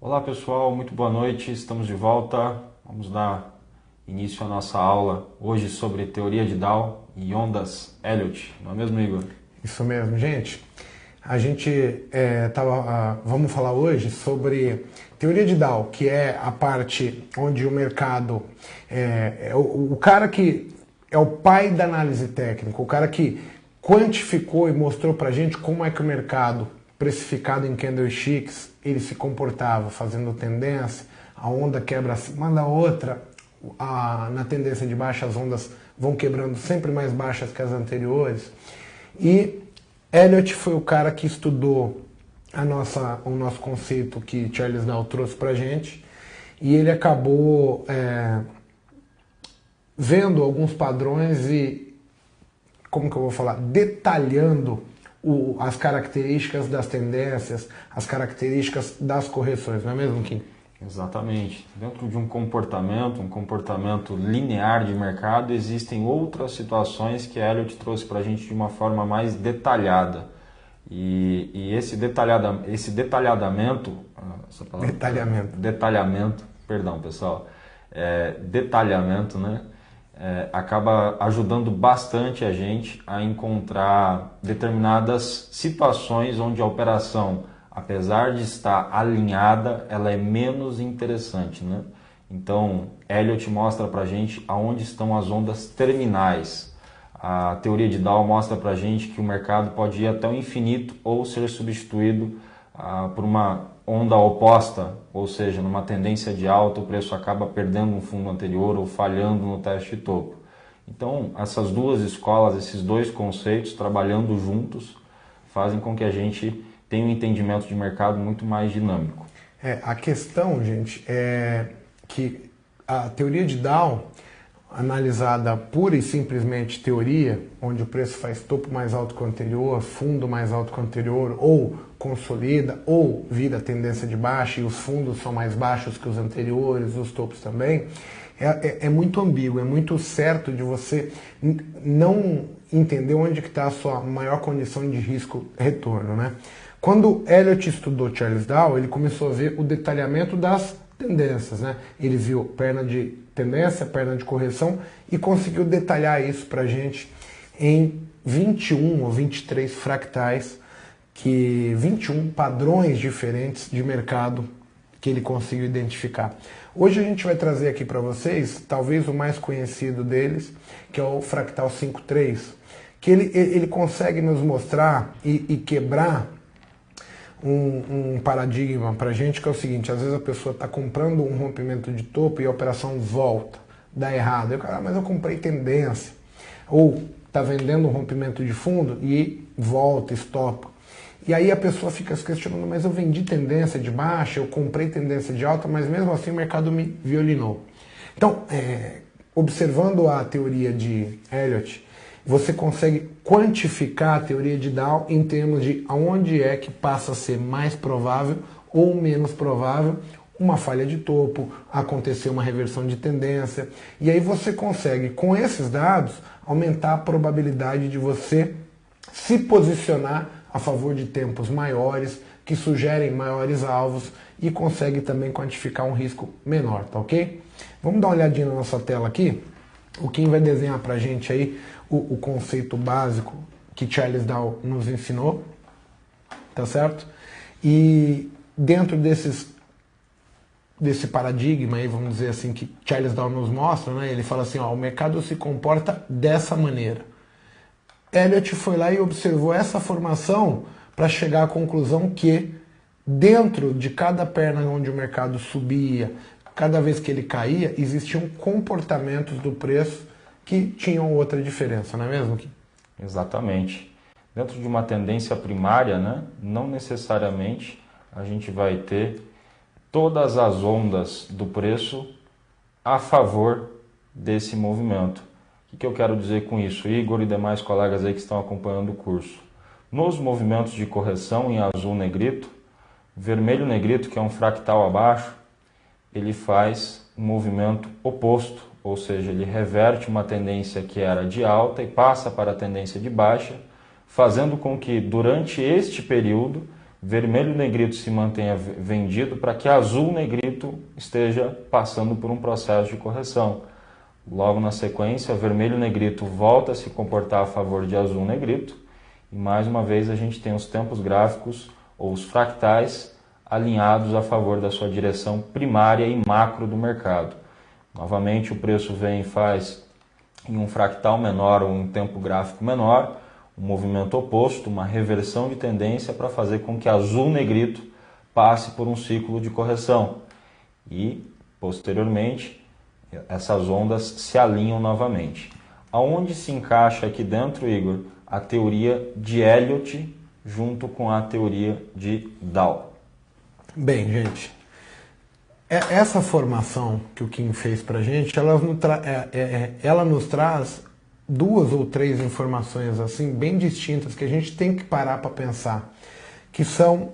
Olá pessoal, muito boa noite, estamos de volta. Vamos dar início à nossa aula hoje sobre teoria de Dow e ondas Elliott, não é mesmo, Igor? Isso mesmo, gente. A gente vamos falar hoje sobre teoria de Dow, que é a parte onde o mercado o cara que é o pai da análise técnica, o cara que quantificou e mostrou pra gente como é que o mercado precificado em candlesticks ele se comportava, fazendo tendência, a onda quebra uma da outra, na tendência de baixa as ondas vão quebrando sempre mais baixas que as anteriores. E Elliott foi o cara que estudou o nosso conceito que Charles Dow trouxe pra gente, e ele acabou vendo alguns padrões e, como que eu vou falar, detalhando as características das tendências, as características das correções, não é mesmo, Kim? Exatamente. Dentro de um comportamento linear de mercado, existem outras situações que Elliott trouxe para a gente de uma forma mais detalhada. E esse detalhamento, perdão pessoal, detalhamento, né? Acaba ajudando bastante a gente a encontrar determinadas situações onde a operação, apesar de estar alinhada, ela é menos interessante, né? Então, Elliott mostra pra gente aonde estão as ondas terminais. A teoria de Dow mostra pra gente que o mercado pode ir até o infinito ou ser substituído por uma onda oposta, ou seja, numa tendência de alta, o preço acaba perdendo um fundo anterior ou falhando no teste de topo. Então, essas duas escolas, esses dois conceitos, trabalhando juntos, fazem com que a gente tenha um entendimento de mercado muito mais dinâmico. A questão, gente, é que a teoria de Dow, analisada pura e simplesmente teoria, onde o preço faz topo mais alto que o anterior, fundo mais alto que o anterior, ou consolida, ou vira tendência de baixa e os fundos são mais baixos que os anteriores, os topos também, é muito ambíguo, é muito certo de você não entender onde que está a sua maior condição de risco-retorno, né? Quando Elliott estudou Charles Dow, ele começou a ver o detalhamento das tendências, né? Ele viu perna de tendência, perna de correção e conseguiu detalhar isso pra gente em 21 ou 23 fractais, 21 padrões diferentes de mercado que ele conseguiu identificar. Hoje a gente vai trazer aqui para vocês, talvez o mais conhecido deles, que é o fractal 5.3, que ele consegue nos mostrar e quebrar um paradigma para a gente, que é o seguinte: às vezes a pessoa está comprando um rompimento de topo e a operação volta, dá errado. Aí o cara, mas eu comprei tendência. Ou está vendendo um rompimento de fundo e volta, estopa. E aí a pessoa fica se questionando, mas eu vendi tendência de baixa, eu comprei tendência de alta, mas mesmo assim o mercado me violinou. Então, observando a teoria de Elliott, você consegue quantificar a teoria de Dow em termos de aonde é que passa a ser mais provável ou menos provável uma falha de topo, acontecer uma reversão de tendência. E aí você consegue, com esses dados, aumentar a probabilidade de você se posicionar a favor de tempos maiores, que sugerem maiores alvos e consegue também quantificar um risco menor, tá ok? Vamos dar uma olhadinha na nossa tela aqui. O Kim vai desenhar pra gente aí o conceito básico que Charles Dow nos ensinou, tá certo? E dentro desse paradigma aí, vamos dizer assim, que Charles Dow nos mostra, né? Ele fala assim, ó, o mercado se comporta dessa maneira. Elliott foi lá e observou essa formação para chegar à conclusão que dentro de cada perna onde o mercado subia, cada vez que ele caía, existiam comportamentos do preço que tinham outra diferença, não é mesmo, Kim? Exatamente. Dentro de uma tendência primária, né, não necessariamente a gente vai ter todas as ondas do preço a favor desse movimento. O que eu quero dizer com isso, Igor e demais colegas aí que estão acompanhando o curso? Nos movimentos de correção em azul negrito, vermelho negrito, que é um fractal abaixo, ele faz um movimento oposto, ou seja, ele reverte uma tendência que era de alta e passa para a tendência de baixa, fazendo com que durante este período vermelho negrito se mantenha vendido para que azul negrito esteja passando por um processo de correção. Logo na sequência, vermelho negrito volta a se comportar a favor de azul negrito e mais uma vez a gente tem os tempos gráficos ou os fractais alinhados a favor da sua direção primária e macro do mercado. Novamente o preço vem e faz em um fractal menor ou um tempo gráfico menor, um movimento oposto, uma reversão de tendência para fazer com que azul negrito passe por um ciclo de correção. E, posteriormente, essas ondas se alinham novamente. Aonde se encaixa aqui dentro, Igor, a teoria de Elliott junto com a teoria de Dow? Bem, gente, essa formação que o Kim fez para a gente, ela nos traz 2 ou 3 informações assim bem distintas que a gente tem que parar para pensar, que são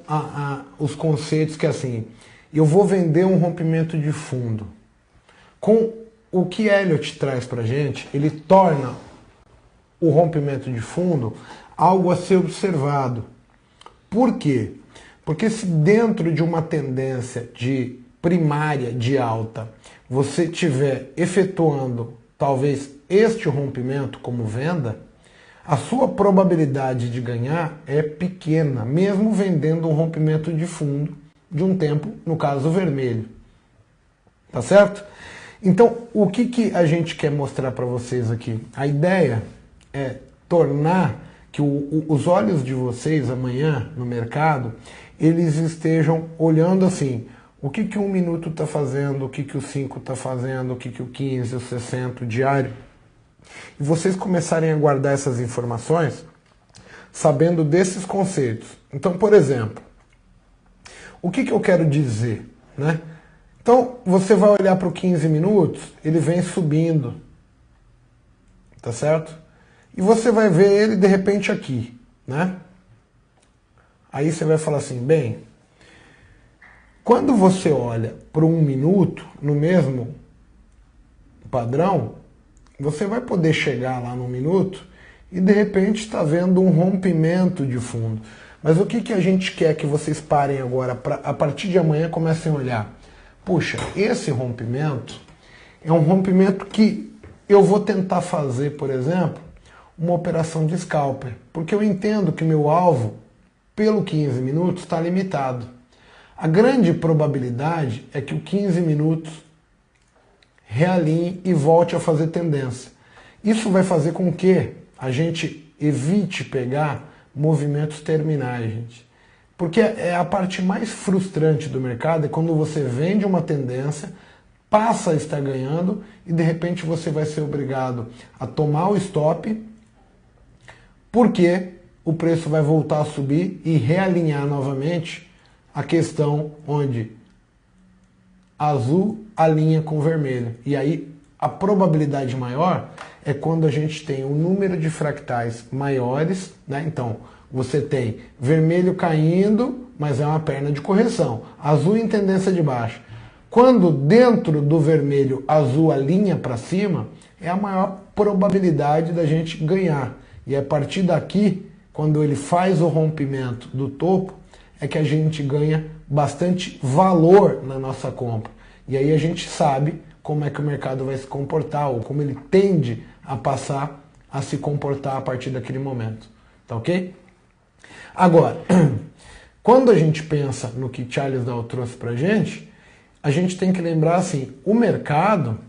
os conceitos que assim, eu vou vender um rompimento de fundo. Com o que Elliott traz para a gente, ele torna o rompimento de fundo algo a ser observado. Por quê? Porque se dentro de uma tendência de primária de alta você estiver efetuando talvez este rompimento como venda, a sua probabilidade de ganhar é pequena, mesmo vendendo um rompimento de fundo de um tempo, no caso vermelho. Tá certo? Então, o que a gente quer mostrar para vocês aqui? A ideia é tornar que os olhos de vocês amanhã no mercado, eles estejam olhando assim, o que o 1 minuto está fazendo, o que o 5 está fazendo, o que o 15, o 60, o diário. E vocês começarem a guardar essas informações sabendo desses conceitos. Então, por exemplo, o que eu quero dizer, né? Então, você vai olhar para o 15 minutos, ele vem subindo, tá certo? E você vai ver ele de repente aqui, né? Aí você vai falar assim, bem, quando você olha para o 1 minuto, no mesmo padrão, você vai poder chegar lá no 1 minuto e de repente está vendo um rompimento de fundo. Mas o que a gente quer que vocês parem agora, a partir de amanhã comecem a olhar? Puxa, esse rompimento é um rompimento que eu vou tentar fazer, por exemplo, uma operação de scalper, porque eu entendo que meu alvo, pelo 15 minutos, está limitado. A grande probabilidade é que o 15 minutos realinhe e volte a fazer tendência. Isso vai fazer com que a gente evite pegar movimentos terminais, gente. Porque é a parte mais frustrante do mercado, é quando você vende uma tendência, passa a estar ganhando e de repente você vai ser obrigado a tomar o stop, porque o preço vai voltar a subir e realinhar novamente a questão onde azul alinha com vermelho. E aí a probabilidade maior é quando a gente tem um número de fractais maiores, né? Então, você tem vermelho caindo, mas é uma perna de correção. Azul em tendência de baixa. Quando dentro do vermelho azul alinha para cima, é a maior probabilidade da gente ganhar. E a partir daqui, quando ele faz o rompimento do topo, é que a gente ganha bastante valor na nossa compra. E aí a gente sabe como é que o mercado vai se comportar, ou como ele tende a passar a se comportar a partir daquele momento. Tá ok? Agora, quando a gente pensa no que Charles Dow trouxe pra gente, a gente tem que lembrar assim, o mercado,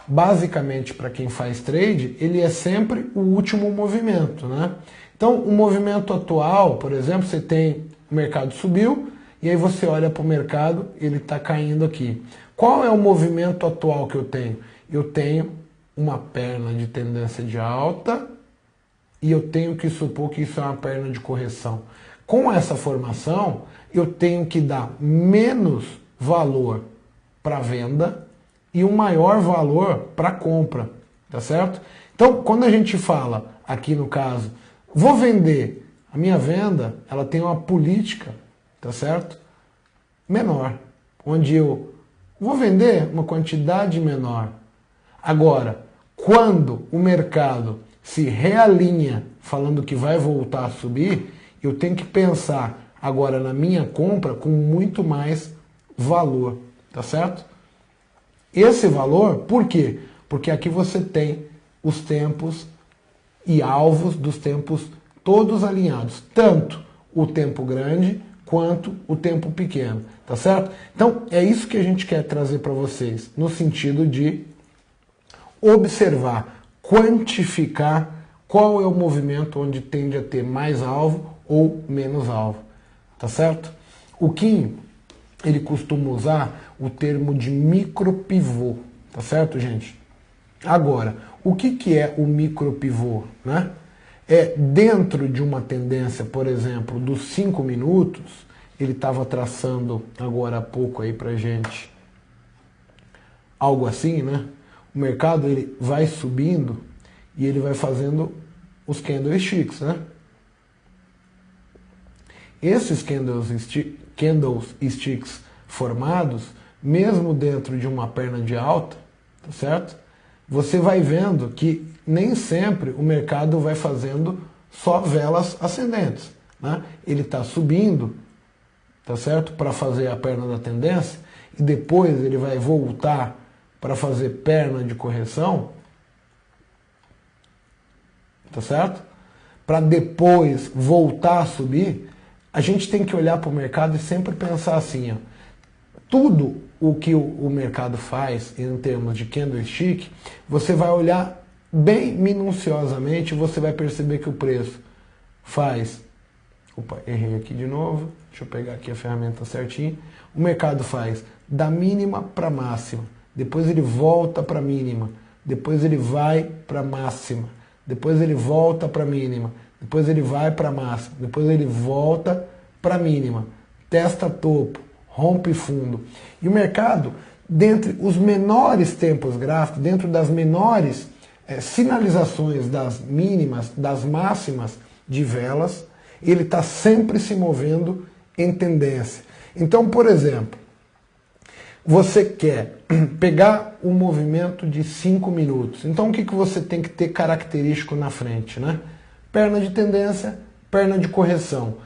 basicamente para quem faz trade, ele é sempre o último movimento, né? Então, o movimento atual, por exemplo, você tem o mercado subiu, e aí você olha para o mercado, ele está caindo aqui. Qual é o movimento atual que eu tenho? Eu tenho uma perna de tendência de alta e eu tenho que supor que isso é uma perna de correção. Com essa formação, eu tenho que dar menos valor para venda e um maior valor para compra, tá certo? Então, quando a gente fala, aqui no caso, vou vender, a minha venda, ela tem uma política, tá certo? Menor, onde eu vou vender uma quantidade menor. Agora, quando o mercado se realinha, falando que vai voltar a subir, eu tenho que pensar agora na minha compra com muito mais valor, tá certo? Esse valor, por quê? Porque aqui você tem os tempos e alvos dos tempos todos alinhados, tanto o tempo grande quanto o tempo pequeno, tá certo? Então é isso que a gente quer trazer para vocês, no sentido de observar, quantificar qual é o movimento onde tende a ter mais alvo ou menos alvo, tá certo? O Kim, ele costuma usar o termo de micropivô, tá certo, gente? Agora, o que é o micropivô, né? É dentro de uma tendência, por exemplo, dos 5 minutos, ele estava traçando agora há pouco aí pra gente algo assim, né? O mercado ele vai subindo e ele vai fazendo os candlesticks, né? Esses candlesticks formados, mesmo dentro de uma perna de alta, tá certo? Você vai vendo que nem sempre o mercado vai fazendo só velas ascendentes, né? Ele está subindo, tá certo? Para fazer a perna da tendência e depois ele vai voltar para fazer perna de correção, tá certo? Para depois voltar a subir. A gente tem que olhar para o mercado e sempre pensar assim, ó, tudo o que o mercado faz em termos de candlestick, você vai olhar bem minuciosamente e você vai perceber que o preço faz... Opa, errei aqui de novo. Deixa eu pegar aqui a ferramenta certinho. O mercado faz da mínima para máxima, depois ele volta para mínima, depois ele vai para máxima, depois ele volta para mínima, depois ele vai para máxima, depois ele volta para mínima, testa topo, rompe fundo. E o mercado, dentre os menores tempos gráficos, dentro das menores sinalizações das mínimas, das máximas de velas, ele está sempre se movendo em tendência. Então, por exemplo, você quer pegar o movimento de 5 minutos. Então o que você tem que ter característico na frente, né? Perna de tendência, perna de correção.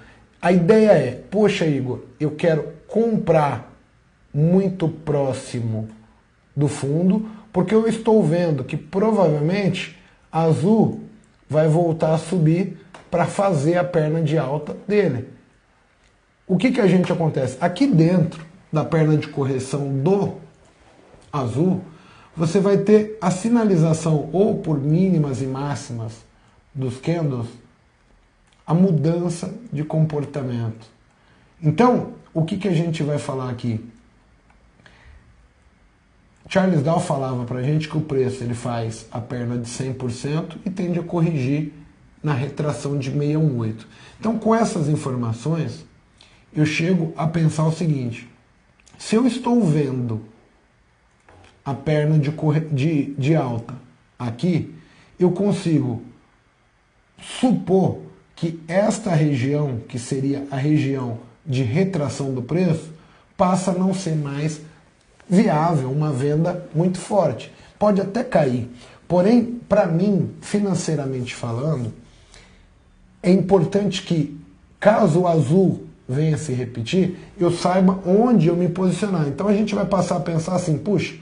A ideia é, poxa Igor, eu quero comprar muito próximo do fundo, porque eu estou vendo que provavelmente a azul vai voltar a subir para fazer a perna de alta dele. O que a gente acontece? Aqui dentro da perna de correção do azul, você vai ter a sinalização ou por mínimas e máximas dos candles, a mudança de comportamento. Então, o que a gente vai falar aqui? Charles Dow falava para a gente que o preço ele faz a perna de 100% e tende a corrigir na retração de 618. Então, com essas informações, eu chego a pensar o seguinte: se eu estou vendo a perna de alta aqui, eu consigo supor que esta região, que seria a região de retração do preço, passa a não ser mais viável, uma venda muito forte. Pode até cair. Porém, para mim, financeiramente falando, é importante que, caso o azul venha se repetir, eu saiba onde eu me posicionar. Então a gente vai passar a pensar assim, puxa,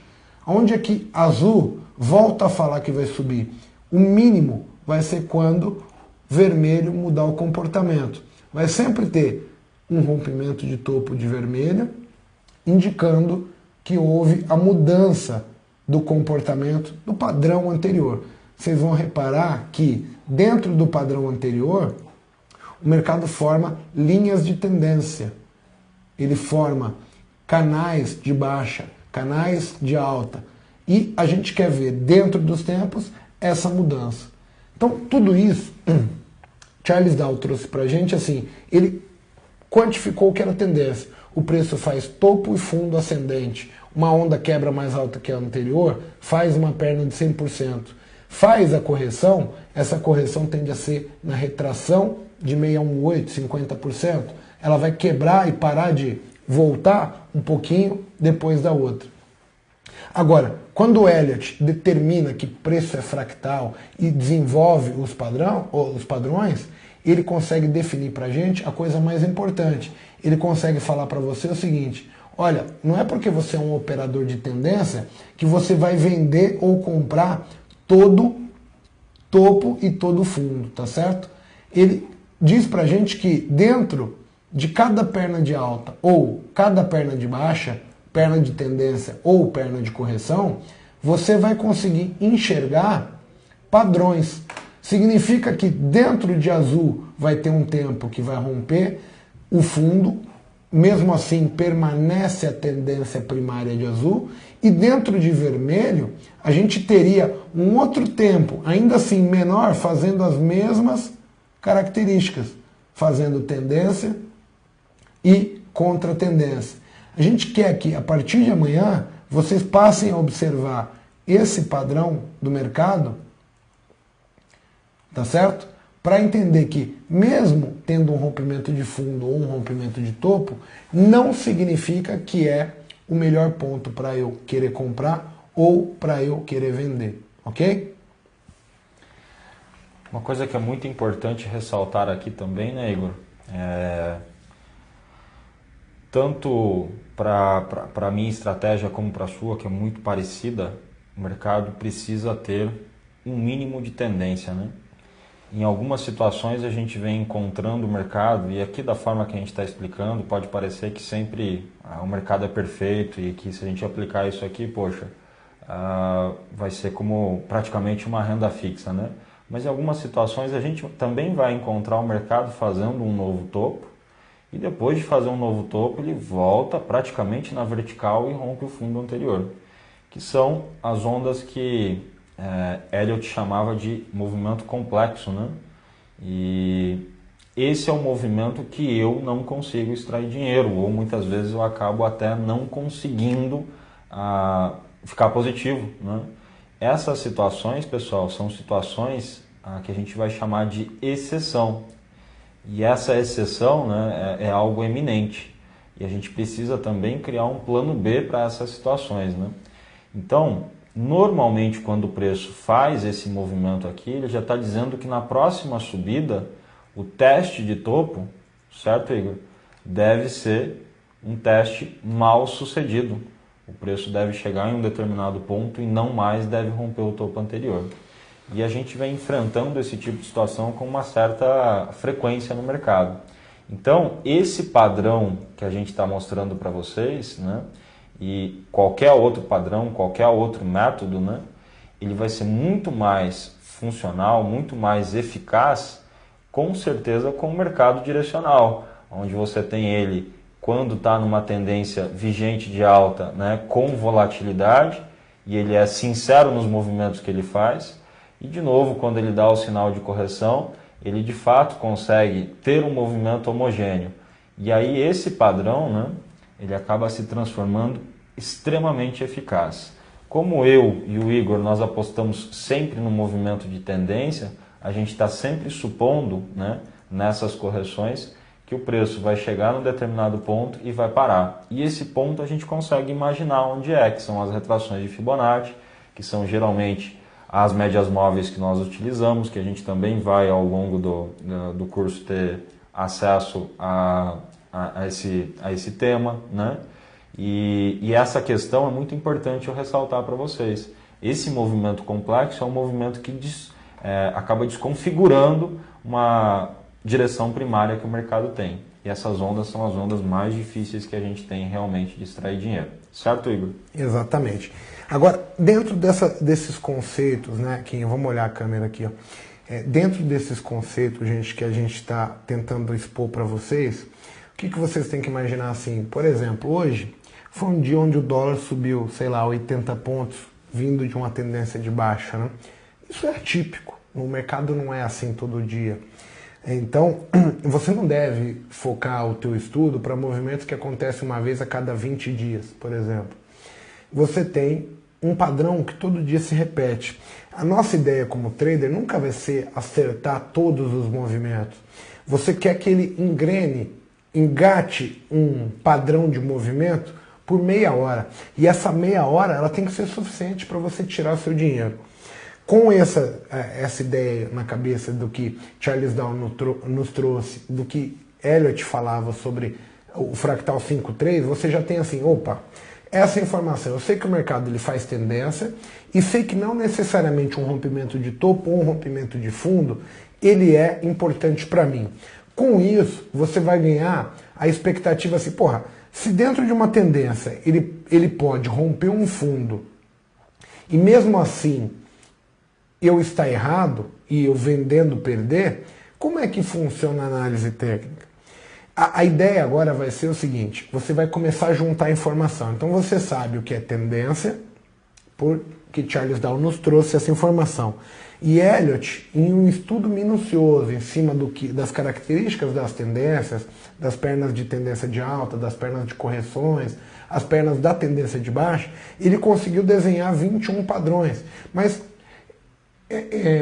onde é que azul volta a falar que vai subir? O mínimo vai ser quando vermelho mudar o comportamento. Vai sempre ter um rompimento de topo de vermelho, indicando que houve a mudança do comportamento do padrão anterior. Vocês vão reparar que dentro do padrão anterior, o mercado forma linhas de tendência. Ele forma canais de baixa, canais de alta. E a gente quer ver dentro dos tempos essa mudança. Então, tudo isso, Charles Dow trouxe para a gente assim, ele quantificou o que era tendência. O preço faz topo e fundo ascendente. Uma onda quebra mais alta que a anterior, faz uma perna de 100%. Faz a correção, essa correção tende a ser na retração de 618, 50%. Ela vai quebrar e parar de voltar um pouquinho depois da outra. Agora, quando o Elliott determina que preço é fractal e desenvolve os padrões, ele consegue definir para a gente a coisa mais importante. Ele consegue falar para você o seguinte: olha, não é porque você é um operador de tendência que você vai vender ou comprar todo topo e todo fundo, tá certo? Ele diz pra gente que dentro de cada perna de alta ou cada perna de baixa, perna de tendência ou perna de correção, você vai conseguir enxergar padrões. Significa que dentro de azul vai ter um tempo que vai romper o fundo, mesmo assim permanece a tendência primária de azul, e dentro de vermelho a gente teria um outro tempo, ainda assim menor, fazendo as mesmas características, fazendo tendência e contra-tendência. A gente quer que a partir de amanhã vocês passem a observar esse padrão do mercado, tá certo? Para entender que mesmo tendo um rompimento de fundo ou um rompimento de topo, não significa que é o melhor ponto para eu querer comprar ou para eu querer vender, ok? Uma coisa que é muito importante ressaltar aqui também, né, Igor? Tanto para a minha estratégia como para a sua, que é muito parecida, o mercado precisa ter um mínimo de tendência, né? Em algumas situações a gente vem encontrando o mercado, e aqui da forma que a gente está explicando, pode parecer que sempre o mercado é perfeito e que se a gente aplicar isso aqui, poxa, vai ser como praticamente uma renda fixa, né? Mas em algumas situações a gente também vai encontrar o mercado fazendo um novo topo, e depois de fazer um novo topo ele volta praticamente na vertical e rompe o fundo anterior, que são as ondas que Elliott chamava de movimento complexo, né? E esse é um movimento que eu não consigo extrair dinheiro, ou muitas vezes eu acabo até não conseguindo ficar positivo, né? Essas situações, pessoal, são situações que a gente vai chamar de exceção. E essa exceção, né, é algo eminente. E a gente precisa também criar um plano B para essas situações, né? Então, normalmente quando o preço faz esse movimento aqui, ele já está dizendo que na próxima subida, o teste de topo, certo, Igor? Deve ser um teste mal sucedido. O preço deve chegar em um determinado ponto e não mais deve romper o topo anterior. E a gente vem enfrentando esse tipo de situação com uma certa frequência no mercado. Então, esse padrão que a gente está mostrando para vocês, né, e qualquer outro padrão, qualquer outro método, né, ele vai ser muito mais funcional, muito mais eficaz, com certeza, com o mercado direcional, onde você tem ele quando está numa tendência vigente de alta, né, com volatilidade, e ele é sincero nos movimentos que ele faz, e de novo, quando ele dá o sinal de correção, ele de fato consegue ter um movimento homogêneo. E aí esse padrão, né, ele acaba se transformando extremamente eficaz. Como eu e o Igor, nós apostamos sempre no movimento de tendência, a gente está sempre supondo, né, nessas correções, que o preço vai chegar num determinado ponto e vai parar. E esse ponto a gente consegue imaginar onde é, que são as retrações de Fibonacci, que são geralmente as médias móveis que nós utilizamos, que a gente também vai ao longo do curso ter acesso a esse tema, né? E essa questão é muito importante eu ressaltar para vocês. Esse movimento complexo é um movimento que acaba desconfigurando uma direção primária que o mercado tem. E essas ondas são as ondas mais difíceis que a gente tem realmente de extrair dinheiro. Certo, Igor? Exatamente. Agora, dentro desses conceitos, né, Kim, vamos olhar a câmera aqui, ó. Dentro desses conceitos, gente, que a gente está tentando expor para vocês, o que vocês têm que imaginar assim? Por exemplo, hoje foi um dia onde o dólar subiu, sei lá, 80 pontos, vindo de uma tendência de baixa, né? Isso é atípico. O mercado não é assim todo dia. Então, você não deve focar o teu estudo para movimentos que acontecem uma vez a cada 20 dias, por exemplo. Você tem um padrão que todo dia se repete. A nossa ideia como trader nunca vai ser acertar todos os movimentos. Você quer que ele engate um padrão de movimento por meia hora. E essa meia hora ela tem que ser suficiente para você tirar o seu dinheiro. Com essa ideia na cabeça do que Charles Down nos trouxe, do que Elliott falava sobre o fractal 5.3, você já tem assim, opa, essa informação, eu sei que o mercado ele faz tendência e sei que não necessariamente um rompimento de topo ou um rompimento de fundo, ele é importante para mim. Com isso, você vai ganhar a expectativa assim, porra, se dentro de uma tendência ele pode romper um fundo e mesmo assim eu estar errado e eu vendendo perder, como é que funciona a análise técnica? A ideia agora vai ser o seguinte, você vai começar a juntar informação. Então você sabe o que é tendência, porque Charles Down nos trouxe essa informação. E Elliott, em um estudo minucioso em cima das características das tendências, das pernas de tendência de alta, das pernas de correções, as pernas da tendência de baixa, ele conseguiu desenhar 21 padrões. Mas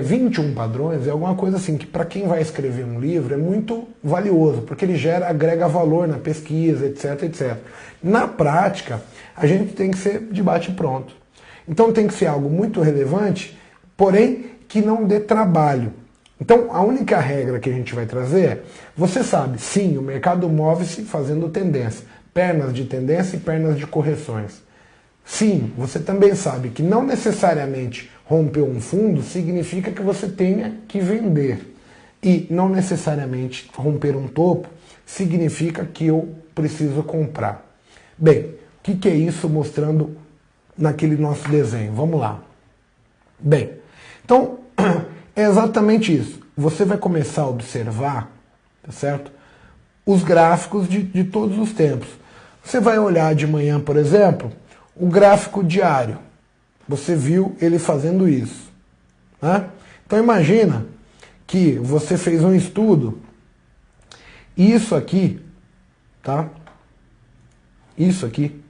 21 padrões é alguma coisa assim que para quem vai escrever um livro é muito valioso, porque ele agrega valor na pesquisa, etc, etc. Na prática, a gente tem que ser de bate pronto. Então tem que ser algo muito relevante, porém que não dê trabalho. Então a única regra que a gente vai trazer é, você sabe, sim, o mercado move-se fazendo tendência, pernas de tendência e pernas de correções. Sim, você também sabe que não necessariamente romper um fundo significa que você tenha que vender. E não necessariamente romper um topo significa que eu preciso comprar. Bem, o que é isso mostrando naquele nosso desenho? Vamos lá. Bem, então é exatamente isso. Você vai começar a observar, tá certo? Os gráficos de todos os tempos. Você vai olhar de manhã, por exemplo, o gráfico diário. Você viu ele fazendo isso, né? Então imagina que você fez um estudo, isso aqui, tá? Isso aqui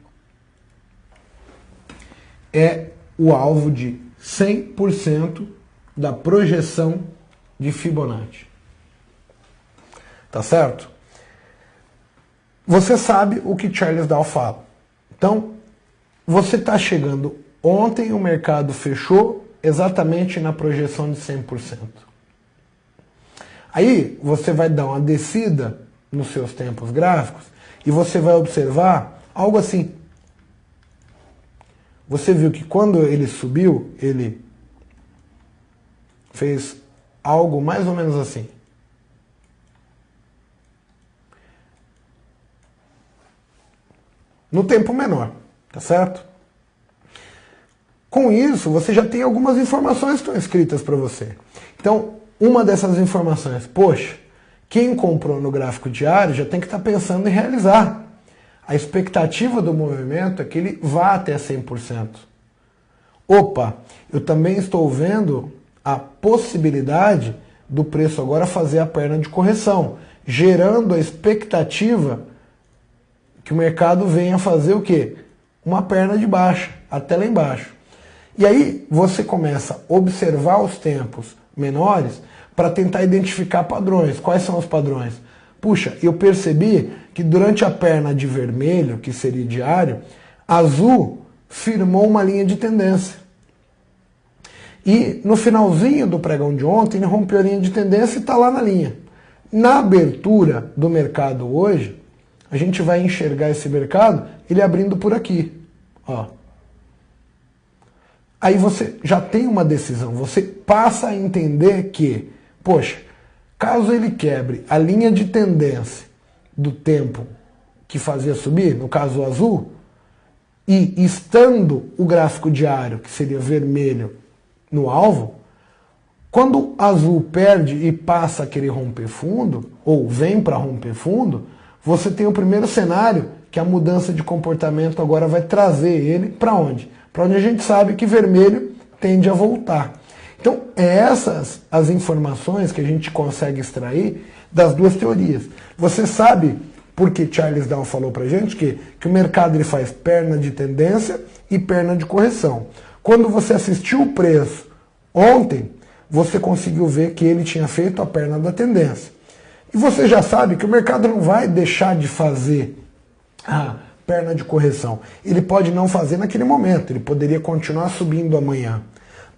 é o alvo de 100% da projeção de Fibonacci. Tá certo? Você sabe o que Charles Dow fala. Então, você está chegando. Ontem o mercado fechou exatamente na projeção de 100%. Aí você vai dar uma descida nos seus tempos gráficos e você vai observar algo assim. Você viu que quando ele subiu, ele fez algo mais ou menos assim. No tempo menor, tá certo? Com isso, você já tem algumas informações que estão escritas para você. Então, uma dessas informações, poxa, quem comprou no gráfico diário já tem que estar pensando em realizar. A expectativa do movimento é que ele vá até 100%. Opa, eu também estou vendo a possibilidade do preço agora fazer a perna de correção, gerando a expectativa que o mercado venha fazer o quê? Uma perna de baixa, até lá embaixo. E aí você começa a observar os tempos menores para tentar identificar padrões. Quais são os padrões? Puxa, eu percebi que durante a perna de vermelho, que seria diário, azul firmou uma linha de tendência. E no finalzinho do pregão de ontem, ele rompeu a linha de tendência e está lá na linha. Na abertura do mercado hoje, a gente vai enxergar esse mercado, ele abrindo por aqui. Ó. Aí você já tem uma decisão, você passa a entender que, poxa, caso ele quebre a linha de tendência do tempo que fazia subir, no caso o azul, e estando o gráfico diário, que seria vermelho, no alvo, quando azul perde e passa a querer romper fundo, ou vem para romper fundo, você tem o primeiro cenário, que a mudança de comportamento agora vai trazer ele para onde? Para onde a gente sabe que vermelho tende a voltar. Então, essas as informações que a gente consegue extrair das duas teorias. Você sabe, porque Charles Dow falou para a gente, que o mercado ele faz perna de tendência e perna de correção. Quando você assistiu o preço ontem, você conseguiu ver que ele tinha feito a perna da tendência. E você já sabe que o mercado não vai deixar de fazer a perna de correção. Ele pode não fazer naquele momento, ele poderia continuar subindo amanhã.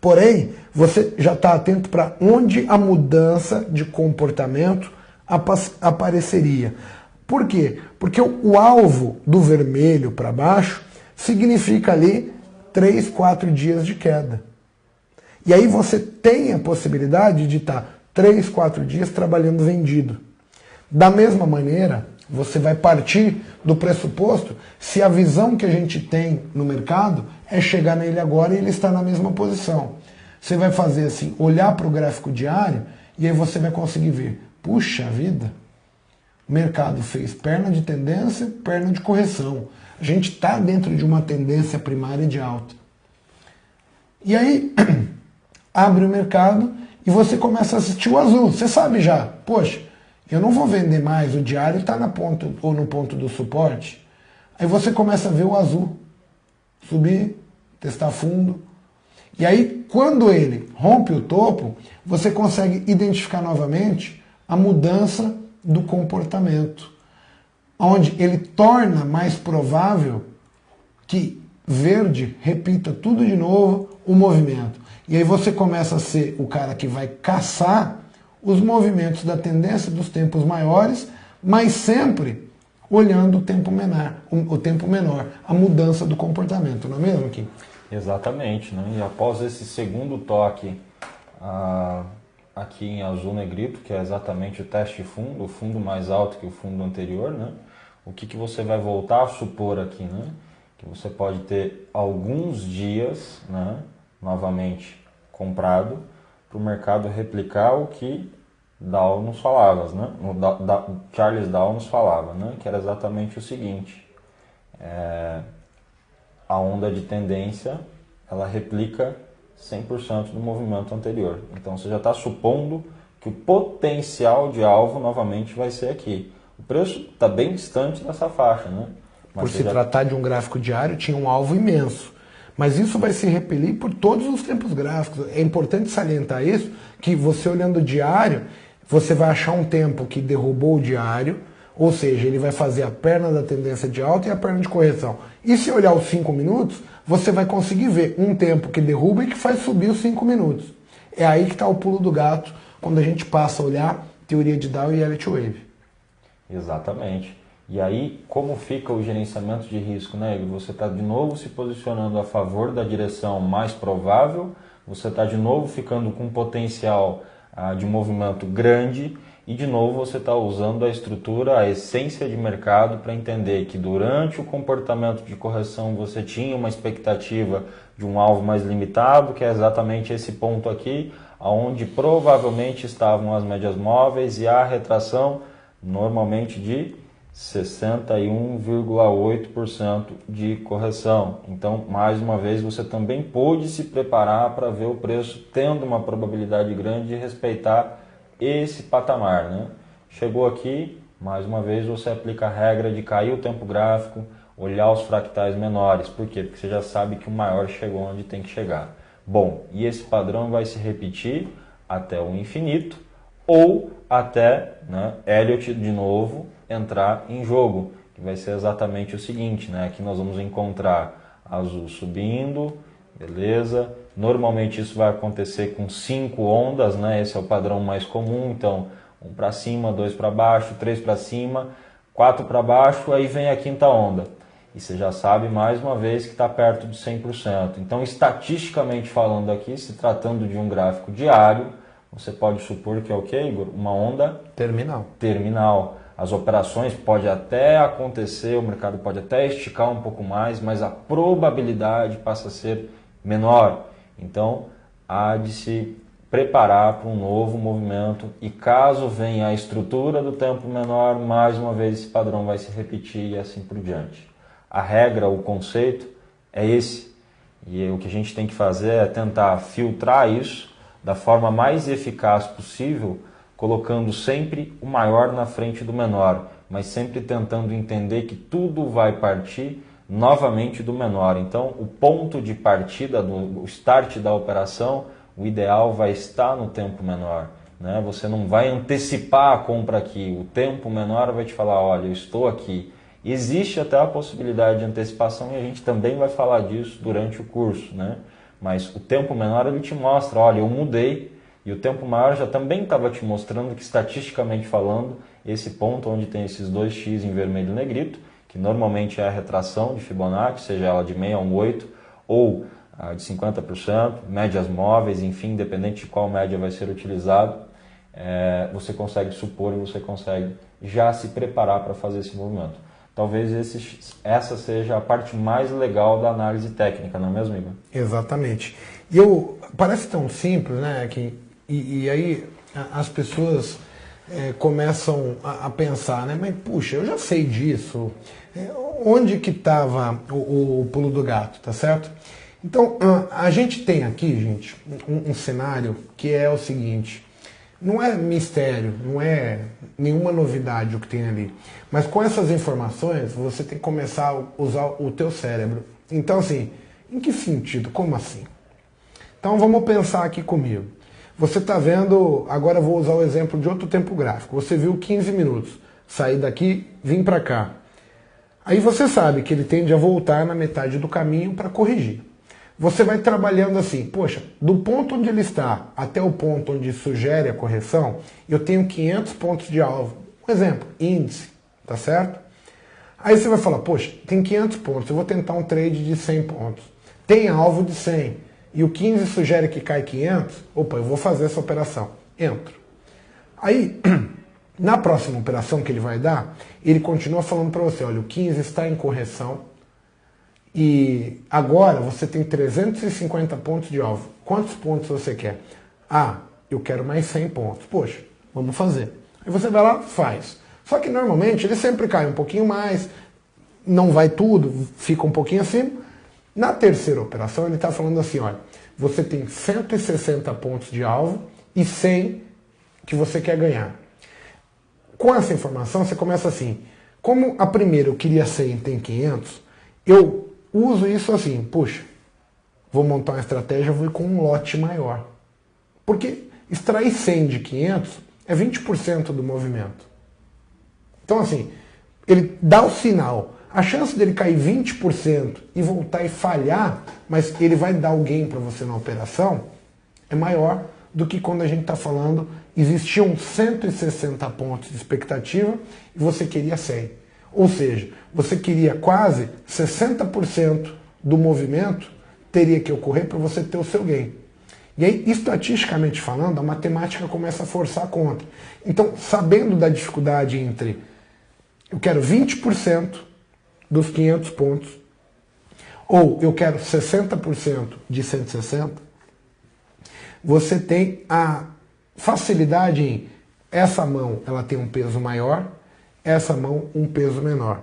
Porém, você já está atento para onde a mudança de comportamento apareceria. Por quê? Porque o alvo do vermelho para baixo significa ali 3, 4 dias de queda. E aí você tem a possibilidade de estar 3, 4 dias trabalhando vendido. Da mesma maneira, você vai partir do pressuposto se a visão que a gente tem no mercado é chegar nele agora e ele está na mesma posição. Você vai fazer assim, olhar para o gráfico diário e aí você vai conseguir ver, puxa vida, o mercado fez perna de tendência, perna de correção. A gente está dentro de uma tendência primária de alta. E aí, abre o mercado e você começa a assistir o azul. Você sabe já, poxa, eu não vou vender mais, o diário está na ponta ou no ponto do suporte. Aí você começa a ver o azul subir, testar fundo. E aí, quando ele rompe o topo, você consegue identificar novamente a mudança do comportamento, onde ele torna mais provável que verde repita tudo de novo o movimento. E aí você começa a ser o cara que vai caçar os movimentos da tendência dos tempos maiores, mas sempre olhando o tempo menor, a mudança do comportamento, não é mesmo, Kim? Exatamente, né? E após esse segundo toque aqui em azul negrito, que é exatamente o teste de fundo, o fundo mais alto que o fundo anterior, né? O que você vai voltar a supor aqui, né? Que você pode ter alguns dias, né? Novamente comprado, para o mercado replicar o que Dow nos falava, né? Charles Dow nos falava, né? Que era exatamente o seguinte: a onda de tendência ela replica 100% do movimento anterior. Então você já está supondo que o potencial de alvo novamente vai ser aqui. O preço está bem distante dessa faixa, né? Mas por se tratar de um gráfico diário, tinha um alvo imenso. Mas isso vai se repelir por todos os tempos gráficos. É importante salientar isso, que você olhando o diário, você vai achar um tempo que derrubou o diário, ou seja, ele vai fazer a perna da tendência de alta e a perna de correção. E se olhar os 5 minutos, você vai conseguir ver um tempo que derruba e que faz subir os 5 minutos. É aí que está o pulo do gato, quando a gente passa a olhar teoria de Dow e Elliott Wave. Exatamente. E aí, como fica o gerenciamento de risco, né? Você está de novo se posicionando a favor da direção mais provável, você está de novo ficando com um potencial de movimento grande e de novo você está usando a estrutura, a essência de mercado para entender que durante o comportamento de correção você tinha uma expectativa de um alvo mais limitado, que é exatamente esse ponto aqui, onde provavelmente estavam as médias móveis e a retração normalmente de 61,8% de correção. Então, mais uma vez, você também pôde se preparar para ver o preço tendo uma probabilidade grande de respeitar esse patamar, né? Chegou aqui, mais uma vez, você aplica a regra de cair o tempo gráfico, olhar os fractais menores. Por quê? Porque você já sabe que o maior chegou onde tem que chegar. Bom, e esse padrão vai se repetir até o infinito ou até, né, Elliott de novo entrar em jogo, que vai ser exatamente o seguinte, né? Aqui nós vamos encontrar azul subindo, beleza? Normalmente isso vai acontecer com 5 ondas, né? Esse é o padrão mais comum, então 1 para cima, 2 para baixo, 3 para cima, 4 para baixo, aí vem a quinta onda. E você já sabe mais uma vez que está perto de 100%. Então, estatisticamente falando aqui, se tratando de um gráfico diário, você pode supor que é o quê, Igor? Uma onda terminal. As operações pode até acontecer, o mercado pode até esticar um pouco mais, mas a probabilidade passa a ser menor. Então, há de se preparar para um novo movimento e caso venha a estrutura do tempo menor, mais uma vez esse padrão vai se repetir e assim por diante. A regra, o conceito é esse. E o que a gente tem que fazer é tentar filtrar isso da forma mais eficaz possível, colocando sempre o maior na frente do menor, mas sempre tentando entender que tudo vai partir novamente do menor. Então, o ponto de partida, o start da operação, o ideal vai estar no tempo menor, né? Você não vai antecipar a compra aqui. O tempo menor vai te falar, olha, eu estou aqui. Existe até a possibilidade de antecipação e a gente também vai falar disso durante o curso, né? Mas o tempo menor ele te mostra, olha, eu mudei, e o tempo maior já também estava te mostrando que, estatisticamente falando, esse ponto onde tem esses 2x em vermelho e negrito, que normalmente é a retração de Fibonacci, seja ela de 6 a 1,8 ou de 50%, médias móveis, enfim, independente de qual média vai ser utilizado, você consegue supor e você consegue já se preparar para fazer esse movimento. Talvez essa seja a parte mais legal da análise técnica, não é mesmo, Igor? Exatamente. Parece tão simples, né? E aí as pessoas começam a pensar, né? Mas puxa, eu já sei disso. Onde que estava o pulo do gato, tá certo? Então, a gente tem aqui, gente, um cenário que é o seguinte. Não é mistério, não é nenhuma novidade o que tem ali. Mas com essas informações, você tem que começar a usar o teu cérebro. Então, assim, em que sentido? Como assim? Então, vamos pensar aqui comigo. Você está vendo, agora eu vou usar o exemplo de outro tempo gráfico. Você viu 15 minutos, sair daqui, vim para cá. Aí você sabe que ele tende a voltar na metade do caminho para corrigir. Você vai trabalhando assim, poxa, do ponto onde ele está até o ponto onde sugere a correção, eu tenho 500 pontos de alvo. Um exemplo, índice, tá certo? Aí você vai falar, poxa, tem 500 pontos, eu vou tentar um trade de 100 pontos. Tem alvo de 100 e o 15 sugere que cai 500, opa, eu vou fazer essa operação. Entro. Aí, na próxima operação que ele vai dar, ele continua falando para você, olha, o 15 está em correção, e agora você tem 350 pontos de alvo. Quantos pontos você quer? Ah, eu quero mais 100 pontos. Poxa, vamos fazer. Aí você vai lá, faz. Só que normalmente ele sempre cai um pouquinho mais, não vai tudo, fica um pouquinho acima. Na terceira operação ele está falando assim, olha, você tem 160 pontos de alvo e 100 que você quer ganhar. Com essa informação você começa assim, como a primeira eu queria 100 e tem 500, eu uso isso assim, puxa, vou montar uma estratégia, vou ir com um lote maior. Porque extrair 100 de 500 é 20% do movimento. Então assim, ele dá o sinal. A chance dele cair 20% e voltar e falhar, mas ele vai dar o gain para você na operação, é maior do que quando a gente está falando, existiam 160 pontos de expectativa e você queria 100. Ou seja, você queria quase 60% do movimento teria que ocorrer para você ter o seu gain. E aí, estatisticamente falando, a matemática começa a forçar contra. Então, sabendo da dificuldade entre eu quero 20% dos 500 pontos ou eu quero 60% de 160, você tem a facilidade em essa mão, ela tem um peso maior, essa mão um peso menor.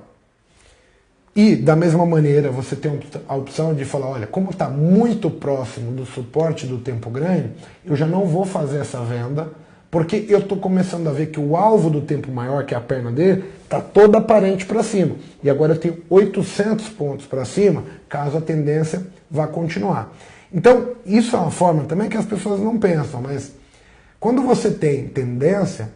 E, da mesma maneira, você tem a opção de falar, olha, como está muito próximo do suporte do tempo grande, eu já não vou fazer essa venda, porque eu estou começando a ver que o alvo do tempo maior, que é a perna dele, está toda aparente para cima. E agora eu tenho 800 pontos para cima, caso a tendência vá continuar. Então, isso é uma forma também que as pessoas não pensam, mas quando você tem tendência,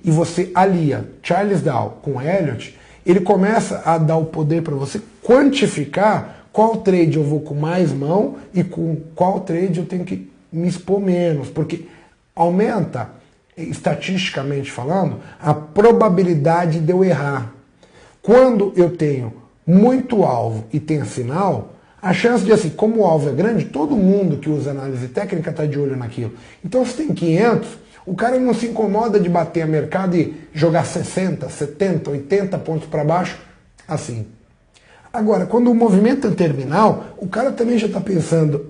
e você alia Charles Dow com Elliott, ele começa a dar o poder para você quantificar qual trade eu vou com mais mão e com qual trade eu tenho que me expor menos, porque aumenta, estatisticamente falando, a probabilidade de eu errar. Quando eu tenho muito alvo e tem sinal, a chance de, assim, como o alvo é grande, todo mundo que usa análise técnica está de olho naquilo. Então, se tem 500, o cara não se incomoda de bater a mercado e jogar 60, 70, 80 pontos para baixo, assim. Agora, quando o movimento é terminal, o cara também já está pensando,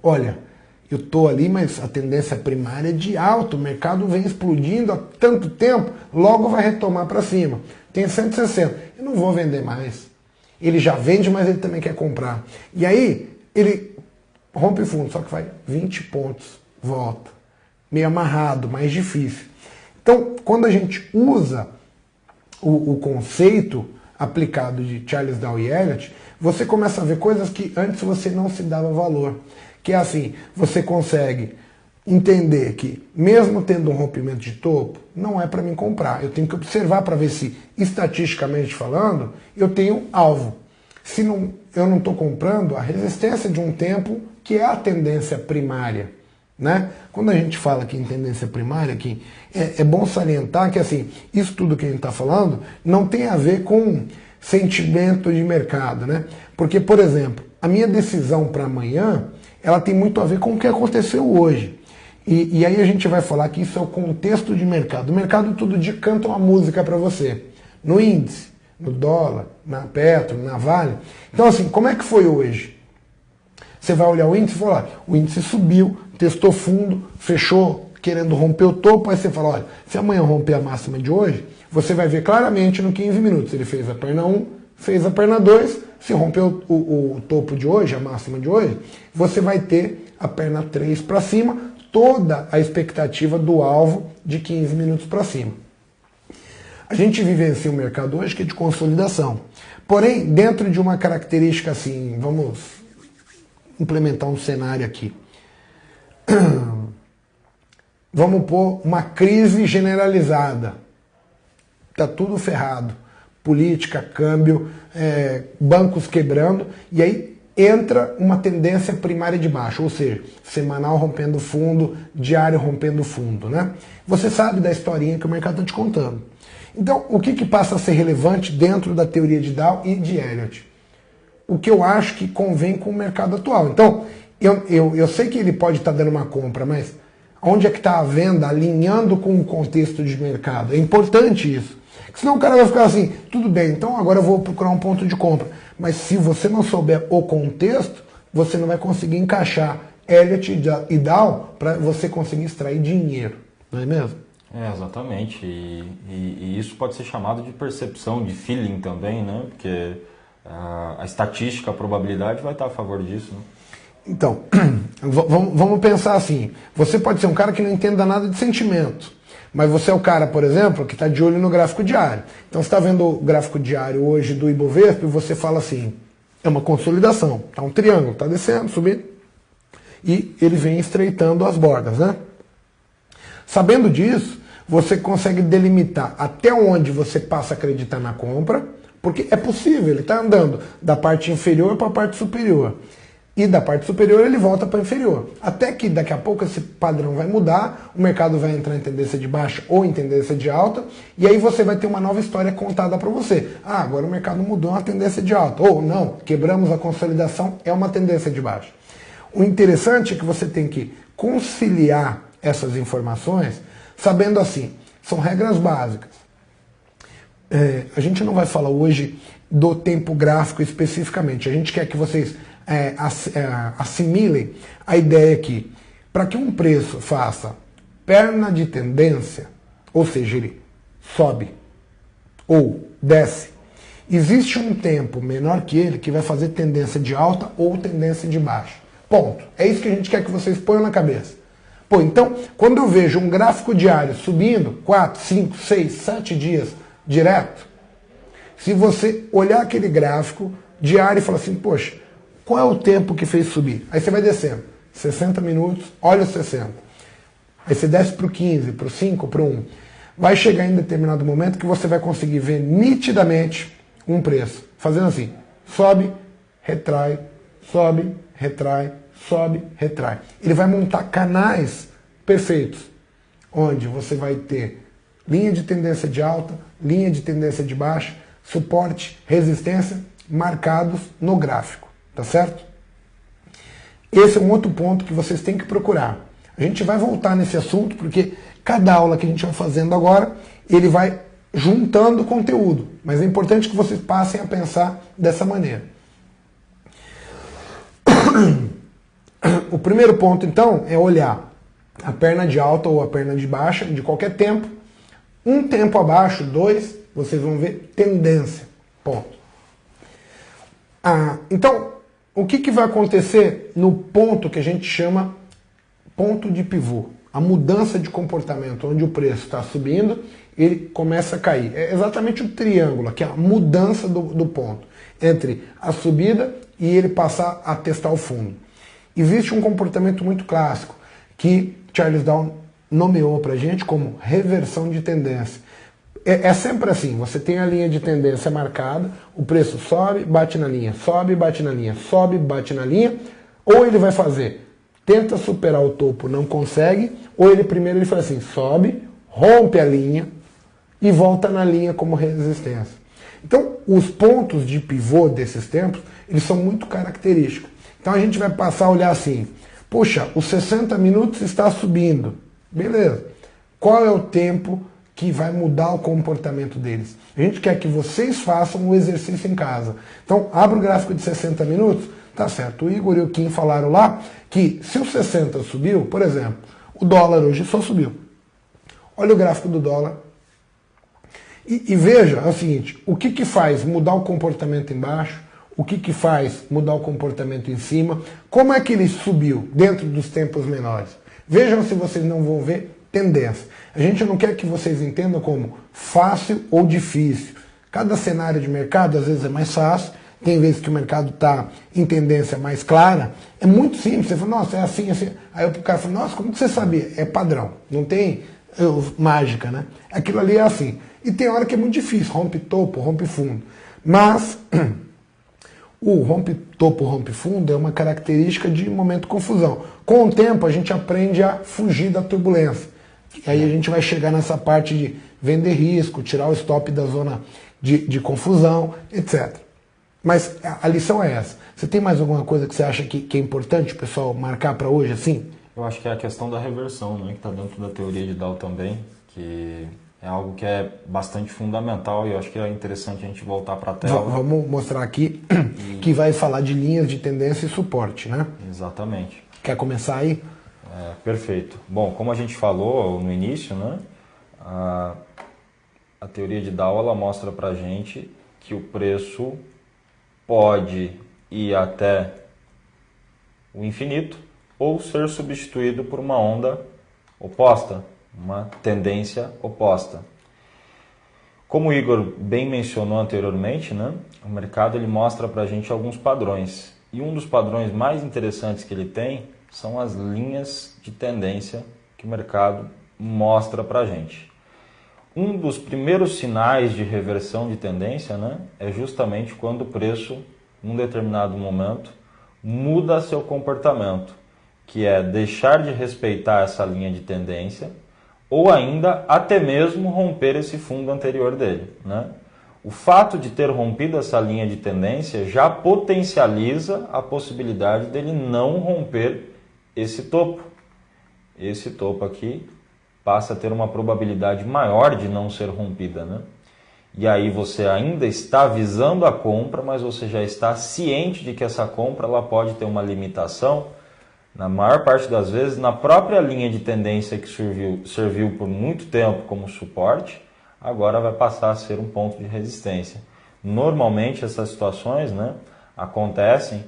olha, eu estou ali, mas a tendência primária é de alto, o mercado vem explodindo há tanto tempo, logo vai retomar para cima. Tem 160, eu não vou vender mais. Ele já vende, mas ele também quer comprar. E aí, ele rompe fundo, só que vai 20 pontos, volta. Meio amarrado, mais difícil. Então, quando a gente usa o conceito aplicado de Charles Dow e Elliott, você começa a ver coisas que antes você não se dava valor. Que é assim, você consegue entender que, mesmo tendo um rompimento de topo, não é para mim comprar. Eu tenho que observar para ver se, estatisticamente falando, eu tenho alvo. Se não, eu não estou comprando a resistência de um tempo que é a tendência primária. Né? Quando a gente fala aqui em tendência primária, aqui, é bom salientar que assim, isso tudo que a gente está falando não tem a ver com sentimento de mercado. Né? Porque, por exemplo, a minha decisão para amanhã, ela tem muito a ver com o que aconteceu hoje. E aí a gente vai falar que isso é o contexto de mercado. O mercado todo dia canta uma música para você. No índice, no dólar, na Petro, na Vale. Então assim, como é que foi hoje? Você vai olhar o índice e falar, o índice subiu, testou fundo, fechou querendo romper o topo, aí você fala, olha, se amanhã romper a máxima de hoje, você vai ver claramente no 15 minutos. Ele fez a perna 1, fez a perna 2, se rompeu o topo de hoje, a máxima de hoje, você vai ter a perna 3 para cima, toda a expectativa do alvo de 15 minutos para cima. A gente vivencia um mercado hoje que é de consolidação. Porém, dentro de uma característica assim, vamos implementar um cenário aqui. Vamos pôr uma crise generalizada. Está tudo ferrado. Política, câmbio, bancos quebrando, e aí entra uma tendência primária de baixo, ou seja, semanal rompendo fundo, diário rompendo fundo. Né? Você sabe da historinha que o mercado está te contando. Então, o que passa a ser relevante dentro da teoria de Dow e de Elliott? O que eu acho que convém com o mercado atual. Então, eu sei que ele pode estar dando uma compra, mas onde é que está a venda alinhando com o contexto de mercado? É importante isso. Senão o cara vai ficar assim, tudo bem, então agora eu vou procurar um ponto de compra. Mas se você não souber o contexto, você não vai conseguir encaixar Elliott e Dow para você conseguir extrair dinheiro. Não é mesmo? Exatamente. E isso pode ser chamado de percepção, de feeling também, né? Porque a estatística, a probabilidade vai estar a favor disso, né? Então, vamos pensar assim. Você pode ser um cara que não entenda nada de sentimento, mas você é o cara, por exemplo, que está de olho no gráfico diário. Então você está vendo o gráfico diário hoje do Ibovespa e você fala assim, é uma consolidação, está um triângulo, está descendo, subindo, e ele vem estreitando as bordas, né? Sabendo disso, você consegue delimitar até onde você passa a acreditar na compra, porque é possível, ele está andando da parte inferior para a parte superior. E da parte superior ele volta para a inferior. Até que daqui a pouco esse padrão vai mudar, o mercado vai entrar em tendência de baixa ou em tendência de alta, e aí você vai ter uma nova história contada para você. Ah, agora o mercado mudou uma tendência de alta. Ou não, quebramos a consolidação, é uma tendência de baixa. O interessante é que você tem que conciliar essas informações sabendo assim, são regras básicas. A gente não vai falar hoje do tempo gráfico especificamente, a gente quer que vocês assimilem a ideia que, para que um preço faça perna de tendência, ou seja, ele sobe ou desce, existe um tempo menor que ele que vai fazer tendência de alta ou tendência de baixa. Ponto. É isso que a gente quer que vocês ponham na cabeça. Pô, então, quando eu vejo um gráfico diário subindo 4, 5, 6, 7 dias direto, se você olhar aquele gráfico diário e falar assim, poxa, qual é o tempo que fez subir? Aí você vai descendo, 60 minutos, olha os 60. Aí você desce para o 15, para o 5, para o 1. Vai chegar em determinado momento que você vai conseguir ver nitidamente um preço, fazendo assim, sobe, retrai, sobe, retrai, sobe, retrai. Ele vai montar canais perfeitos, onde você vai ter linha de tendência de alta, linha de tendência de baixa, suporte, resistência, marcados no gráfico, tá certo? Esse é um outro ponto que vocês têm que procurar. A gente vai voltar nesse assunto, porque cada aula que a gente vai fazendo agora, ele vai juntando conteúdo, mas é importante que vocês passem a pensar dessa maneira. O primeiro ponto, então, é olhar a perna de alta ou a perna de baixa, de qualquer tempo. Um tempo abaixo, 2, vocês vão ver tendência. Ponto. Então, o que vai acontecer no ponto que a gente chama ponto de pivô? A mudança de comportamento, onde o preço está subindo, ele começa a cair. É exatamente o triângulo, que é a mudança do ponto, entre a subida e ele passar a testar o fundo. Existe um comportamento muito clássico, que Charles Dow nomeou para a gente como reversão de tendência. é sempre assim, você tem a linha de tendência marcada, o preço sobe, bate na linha, sobe, bate na linha, sobe, bate na linha, ou ele vai fazer, tenta superar o topo, não consegue, ou ele primeiro faz assim, sobe, rompe a linha e volta na linha como resistência. Então, os pontos de pivô desses tempos, eles são muito característicos. Então a gente vai passar a olhar assim, puxa, os 60 minutos está subindo, beleza. Qual é o tempo que vai mudar o comportamento deles? A gente quer que vocês façam o exercício em casa. Então, abre o gráfico de 60 minutos, tá certo. O Igor e o Kim falaram lá que se o 60 subiu, por exemplo, o dólar hoje só subiu. Olha o gráfico do dólar. E veja, é o seguinte, o que faz mudar o comportamento embaixo, o que faz mudar o comportamento em cima, como é que ele subiu dentro dos tempos menores. Vejam se vocês não vão ver tendência. A gente não quer que vocês entendam como fácil ou difícil. Cada cenário de mercado às vezes é mais fácil, tem vezes que o mercado está em tendência mais clara. É muito simples, você fala, nossa, é assim, assim. Aí o cara fala, nossa, como que você sabia? É padrão, não tem mágica, né? Aquilo ali é assim. E tem hora que é muito difícil, rompe topo, rompe fundo. Mas o rompe topo, rompe fundo é uma característica de momento de confusão. Com o tempo a gente aprende a fugir da turbulência. E aí a gente vai chegar nessa parte de vender risco, tirar o stop da zona de confusão, etc. Mas a lição é essa. Você tem mais alguma coisa que você acha que é importante o pessoal marcar para hoje assim? Eu acho que é a questão da reversão, né, que está dentro da teoria de Dow também, que é algo que é bastante fundamental e eu acho que é interessante a gente voltar para a tela. Vamos mostrar aqui que vai falar de linhas de tendência e suporte, né? Exatamente. Quer começar aí? Perfeito. Bom, como a gente falou no início, né, a teoria de Dow ela mostra para a gente que o preço pode ir até o infinito ou ser substituído por uma onda oposta, uma tendência oposta. Como o Igor bem mencionou anteriormente, né, o mercado ele mostra para a gente alguns padrões. E um dos padrões mais interessantes que ele tem são as linhas de tendência que o mercado mostra para a gente. Um dos primeiros sinais de reversão de tendência, né, é justamente quando o preço, num determinado momento, muda seu comportamento, que é deixar de respeitar essa linha de tendência ou ainda até mesmo romper esse fundo anterior dele, né? O fato de ter rompido essa linha de tendência já potencializa a possibilidade dele não romper esse topo. Esse topo aqui passa a ter uma probabilidade maior de não ser rompida, né? E aí você ainda está visando a compra, mas você já está ciente de que essa compra ela pode ter uma limitação, na maior parte das vezes, na própria linha de tendência que serviu por muito tempo como suporte, agora vai passar a ser um ponto de resistência. Normalmente essas situações, né, acontecem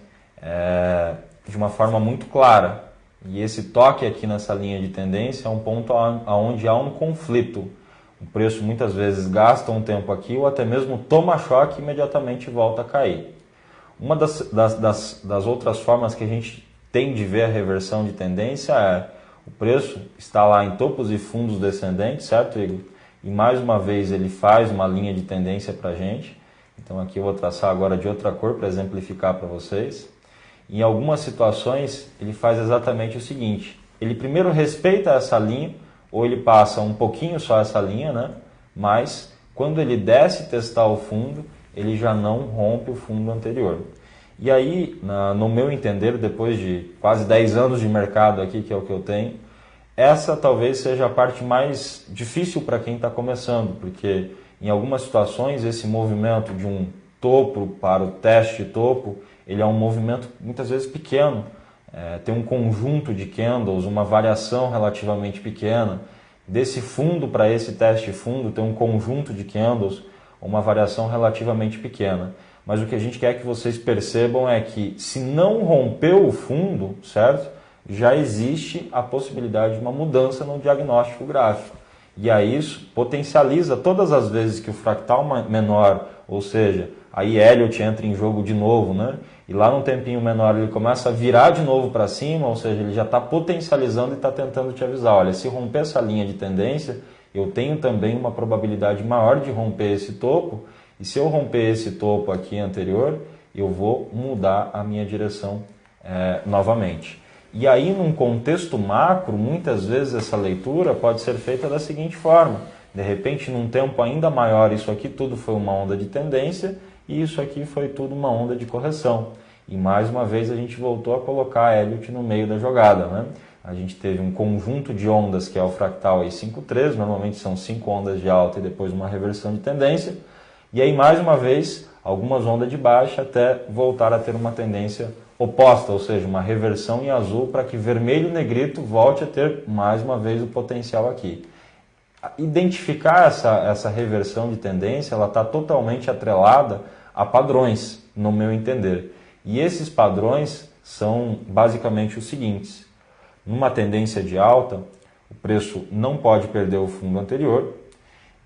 de uma forma muito clara. E esse toque aqui nessa linha de tendência é um ponto onde há um conflito. O preço muitas vezes gasta um tempo aqui ou até mesmo toma choque e imediatamente volta a cair. Uma das outras formas que a gente tem de ver a reversão de tendência é o preço está lá em topos e fundos descendentes, certo, Igor? E mais uma vez ele faz uma linha de tendência para a gente. Então aqui eu vou traçar agora de outra cor para exemplificar para vocês. Em algumas situações ele faz exatamente o seguinte, ele primeiro respeita essa linha, ou ele passa um pouquinho só essa linha, né? Mas quando ele desce testar o fundo, ele já não rompe o fundo anterior. E aí, no meu entender, depois de quase 10 anos de mercado aqui, que é o que eu tenho, essa talvez seja a parte mais difícil para quem está começando, porque em algumas situações esse movimento de um topo para o teste de topo, ele é um movimento muitas vezes pequeno, tem um conjunto de candles, uma variação relativamente pequena. Desse fundo para esse teste de fundo tem um conjunto de candles, uma variação relativamente pequena. Mas o que a gente quer que vocês percebam é que se não rompeu o fundo, certo? Já existe a possibilidade de uma mudança no diagnóstico gráfico. E aí isso potencializa todas as vezes que o fractal menor, ou seja, aí Elliott entra em jogo de novo, né? E lá num tempinho menor ele começa a virar de novo para cima, ou seja, ele já está potencializando e está tentando te avisar, olha, se romper essa linha de tendência, eu tenho também uma probabilidade maior de romper esse topo, e se eu romper esse topo aqui anterior, eu vou mudar a minha direção novamente. E aí, num contexto macro, muitas vezes essa leitura pode ser feita da seguinte forma: de repente, num tempo ainda maior, isso aqui tudo foi uma onda de tendência e isso aqui foi tudo uma onda de correção. E mais uma vez a gente voltou a colocar a Elliott no meio da jogada, né? A gente teve um conjunto de ondas que é o fractal aí 5-3, normalmente são 5 ondas de alta e depois uma reversão de tendência. E aí, mais uma vez, algumas ondas de baixa até voltar a ter uma tendência oposta, ou seja, uma reversão em azul para que vermelho e negrito volte a ter mais uma vez o potencial aqui. Identificar essa reversão de tendência, ela está totalmente atrelada a padrões, no meu entender. E esses padrões são basicamente os seguintes: numa tendência de alta, o preço não pode perder o fundo anterior,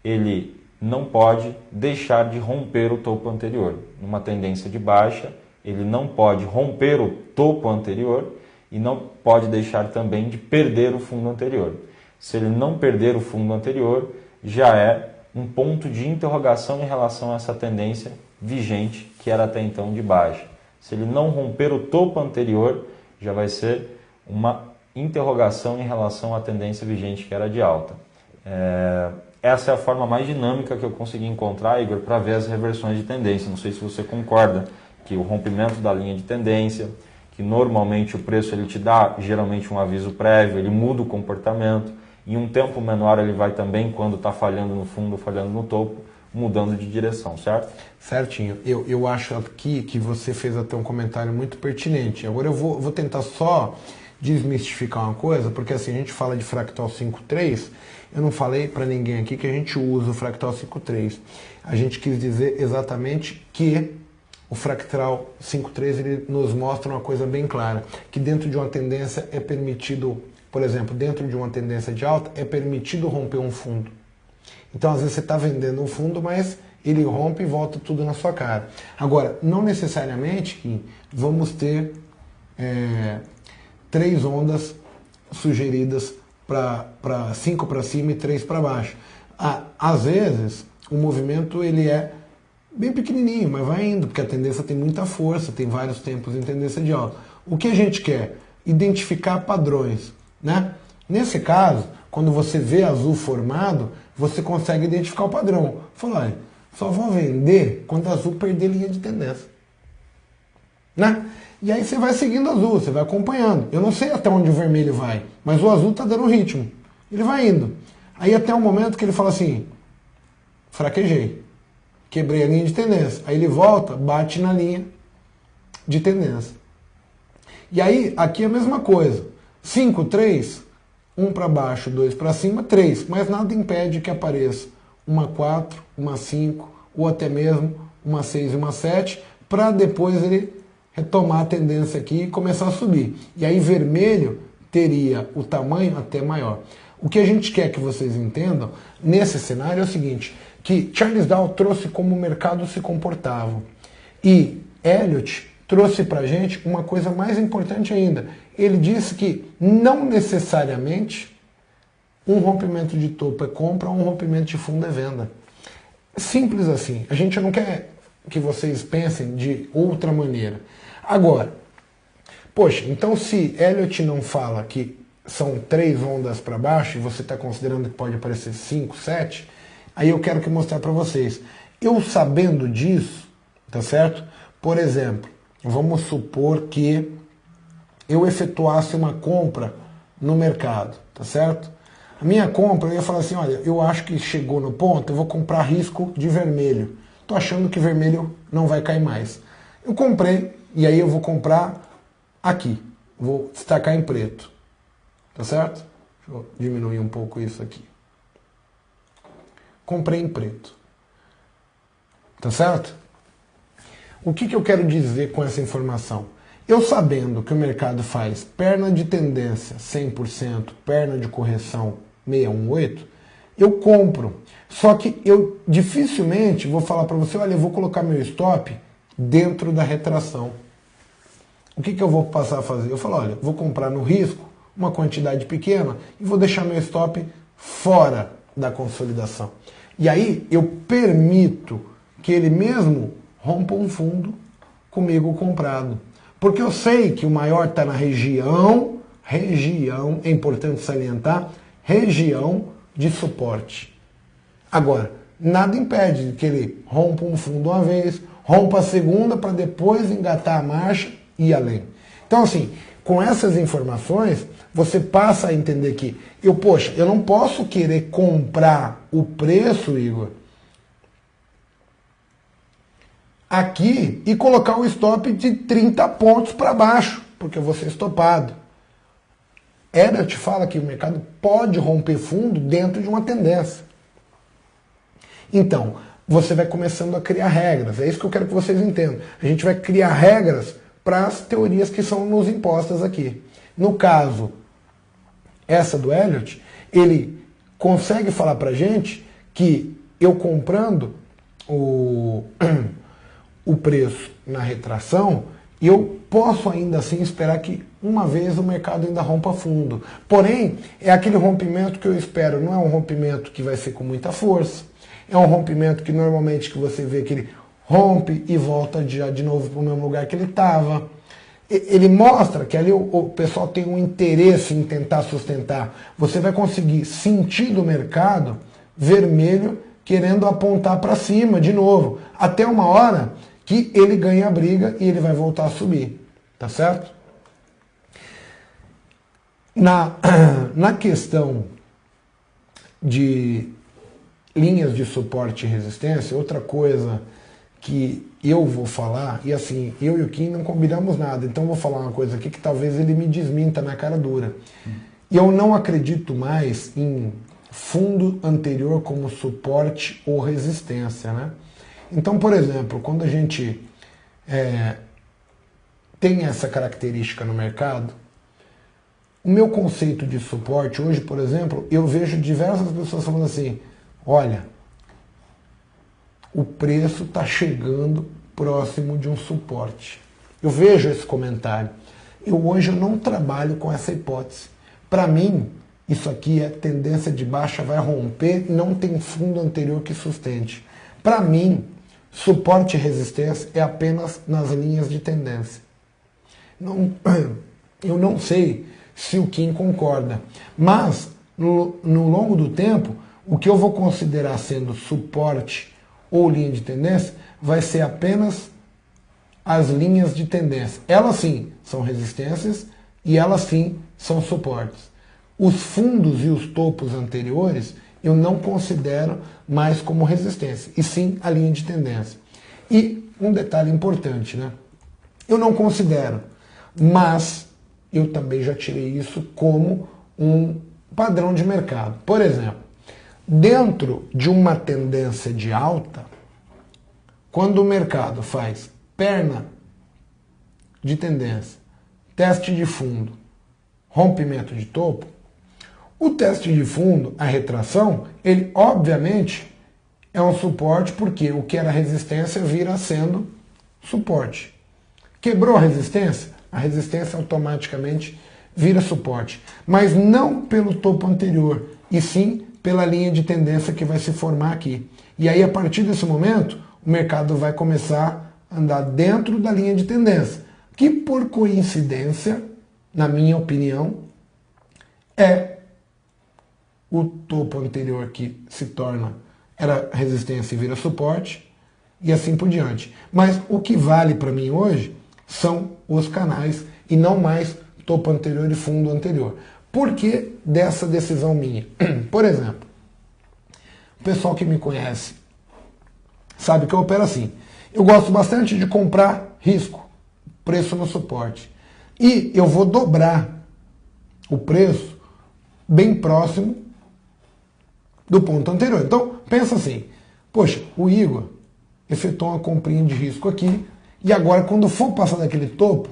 ele não pode deixar de romper o topo anterior. Numa tendência de baixa, ele não pode romper o topo anterior e não pode deixar também de perder o fundo anterior. Se ele não perder o fundo anterior, já é um ponto de interrogação em relação a essa tendência vigente, que era até então de baixa. Se ele não romper o topo anterior, já vai ser uma interrogação em relação à tendência vigente, que era de alta. Essa é a forma mais dinâmica que eu consegui encontrar, Igor, para ver as reversões de tendência. Não sei se você concorda que o rompimento da linha de tendência, que normalmente o preço ele te dá geralmente um aviso prévio, ele muda o comportamento. Em um tempo menor ele vai também, quando está falhando no fundo, falhando no topo, mudando de direção, certo? Certinho. Eu acho aqui que você fez até um comentário muito pertinente. Agora eu vou tentar só desmistificar uma coisa, porque assim, a gente fala de fractal 5.3, eu não falei para ninguém aqui que a gente usa o fractal 5.3. A gente quis dizer exatamente que o fractal 5.3 ele nos mostra uma coisa bem clara, que dentro de uma tendência é permitido, por exemplo, dentro de uma tendência de alta, é permitido romper um fundo. Então, às vezes você está vendendo um fundo, mas ele rompe e volta tudo na sua cara. Agora, não necessariamente que vamos ter 3 ondas sugeridas para 5 para cima e 3 para baixo. Às vezes, o movimento ele é bem pequenininho, mas vai indo, porque a tendência tem muita força, tem vários tempos em tendência de alta. O que a gente quer? Identificar padrões, né? Nesse caso, quando você vê azul formado, você consegue identificar o padrão. Fala, só vou vender quando azul perder linha de tendência, né? E aí você vai seguindo azul, você vai acompanhando. Eu não sei até onde o vermelho vai, mas o azul está dando ritmo. Ele vai indo. Aí até o momento que ele fala assim, fraquejei, quebrei a linha de tendência. Aí ele volta, bate na linha de tendência. E aí, aqui é a mesma coisa. 5, 3, 1 para baixo, 2 para cima, 3. Mas nada impede que apareça uma 4, uma 5, ou até mesmo uma 6 e uma 7, para depois ele retomar a tendência aqui e começar a subir. E aí vermelho teria o tamanho até maior. O que a gente quer que vocês entendam nesse cenário é o seguinte, que Charles Dow trouxe como o mercado se comportava. E Elliott trouxe para a gente uma coisa mais importante ainda. Ele disse que não necessariamente um rompimento de topo é compra, um rompimento de fundo é venda. Simples assim. A gente não quer que vocês pensem de outra maneira. Agora, poxa, então se Elliott não fala que são 3 ondas para baixo e você está considerando que pode aparecer 5, 7, aí eu quero mostrar para vocês. Eu sabendo disso, tá certo? Por exemplo, vamos supor que eu efetuasse uma compra no mercado, tá certo? A minha compra, eu ia falar assim, olha, eu acho que chegou no ponto, eu vou comprar risco de vermelho. Tô achando que vermelho não vai cair mais. Eu comprei, e aí eu vou comprar aqui. Vou destacar em preto. Tá certo? Deixa eu diminuir um pouco isso aqui. Comprei em preto. Tá certo? O que eu quero dizer com essa informação? Eu sabendo que o mercado faz perna de tendência 100%, perna de correção 618, eu compro. Só que eu dificilmente vou falar para você, olha, eu vou colocar meu stop dentro da retração. O que eu vou passar a fazer? Eu falo, olha, vou comprar no risco uma quantidade pequena e vou deixar meu stop fora da consolidação. E aí eu permito que ele mesmo rompa um fundo comigo comprado. Porque eu sei que o maior está na região, é importante salientar, região de suporte. Agora, nada impede que ele rompa um fundo uma vez, rompa a segunda para depois engatar a marcha e ir além. Então, assim, com essas informações, você passa a entender que eu não posso querer comprar o preço, Igor, aqui e colocar o stop de 30 pontos para baixo, porque eu vou ser estopado. Elliott fala que o mercado pode romper fundo dentro de uma tendência. Então, você vai começando a criar regras. É isso que eu quero que vocês entendam. A gente vai criar regras para as teorias que são nos impostas aqui. No caso, essa do Elliott, ele consegue falar para a gente que eu comprando o preço na retração, eu posso ainda assim esperar que uma vez o mercado ainda rompa fundo. Porém, é aquele rompimento que eu espero, não é um rompimento que vai ser com muita força, é um rompimento que normalmente que você vê que ele rompe e volta já de novo para o mesmo lugar que ele estava. Ele mostra que ali o pessoal tem um interesse em tentar sustentar. Você vai conseguir sentir do mercado vermelho querendo apontar para cima de novo, até uma hora que ele ganha a briga e ele vai voltar a subir, tá certo? Na questão de linhas de suporte e resistência, outra coisa que eu vou falar, e assim, eu e o Kim não combinamos nada, então eu vou falar uma coisa aqui que talvez ele me desminta na cara dura. E eu não acredito mais em fundo anterior como suporte ou resistência, né? Então, por exemplo, quando a gente tem essa característica no mercado, o meu conceito de suporte hoje, por exemplo, eu vejo diversas pessoas falando assim, olha, o preço está chegando próximo de um suporte. Eu vejo esse comentário. Hoje eu não trabalho com essa hipótese. Para mim, isso aqui é tendência de baixa, vai romper, não tem fundo anterior que sustente. Para mim, suporte e resistência é apenas nas linhas de tendência. Eu não sei se o Kim concorda, mas no longo do tempo, o que eu vou considerar sendo suporte ou linha de tendência vai ser apenas as linhas de tendência. Elas sim são resistências e elas sim são suportes. Os fundos e os topos anteriores eu não considero mais como resistência, e sim a linha de tendência. E um detalhe importante, né? Eu não considero, mas eu também já tirei isso como um padrão de mercado. Por exemplo, dentro de uma tendência de alta, quando o mercado faz perna de tendência, teste de fundo, rompimento de topo, o teste de fundo, a retração, ele obviamente é um suporte porque o que era resistência vira sendo suporte. Quebrou a resistência automaticamente vira suporte. Mas não pelo topo anterior, e sim pela linha de tendência que vai se formar aqui. E aí, a partir desse momento, o mercado vai começar a andar dentro da linha de tendência, que por coincidência, na minha opinião, é o topo anterior que se torna, era resistência e vira suporte, e assim por diante. Mas o que vale para mim hoje são os canais e não mais topo anterior e fundo anterior. Por que dessa decisão minha? Por exemplo, o pessoal que me conhece sabe que eu opero assim. Eu gosto bastante de comprar risco, preço no suporte. E eu vou dobrar o preço bem próximo do ponto anterior. Então, pensa assim, poxa, o Igor efetuou uma comprinha de risco aqui, e agora quando for passar daquele topo,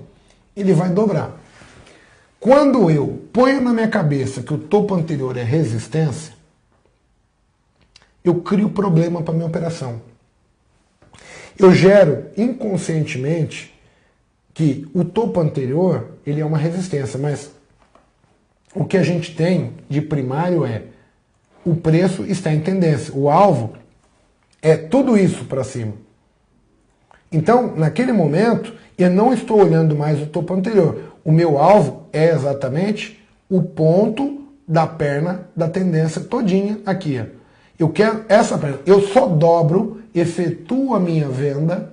ele vai dobrar. Quando eu ponho na minha cabeça que o topo anterior é resistência, eu crio problema para minha operação. Eu gero inconscientemente que o topo anterior ele é uma resistência, mas o que a gente tem de primário é o preço está em tendência. O alvo é tudo isso para cima. Então, naquele momento, eu não estou olhando mais o topo anterior. O meu alvo é exatamente o ponto da perna da tendência todinha aqui. Ó. Eu quero essa perna. Eu só dobro, efetuo a minha venda,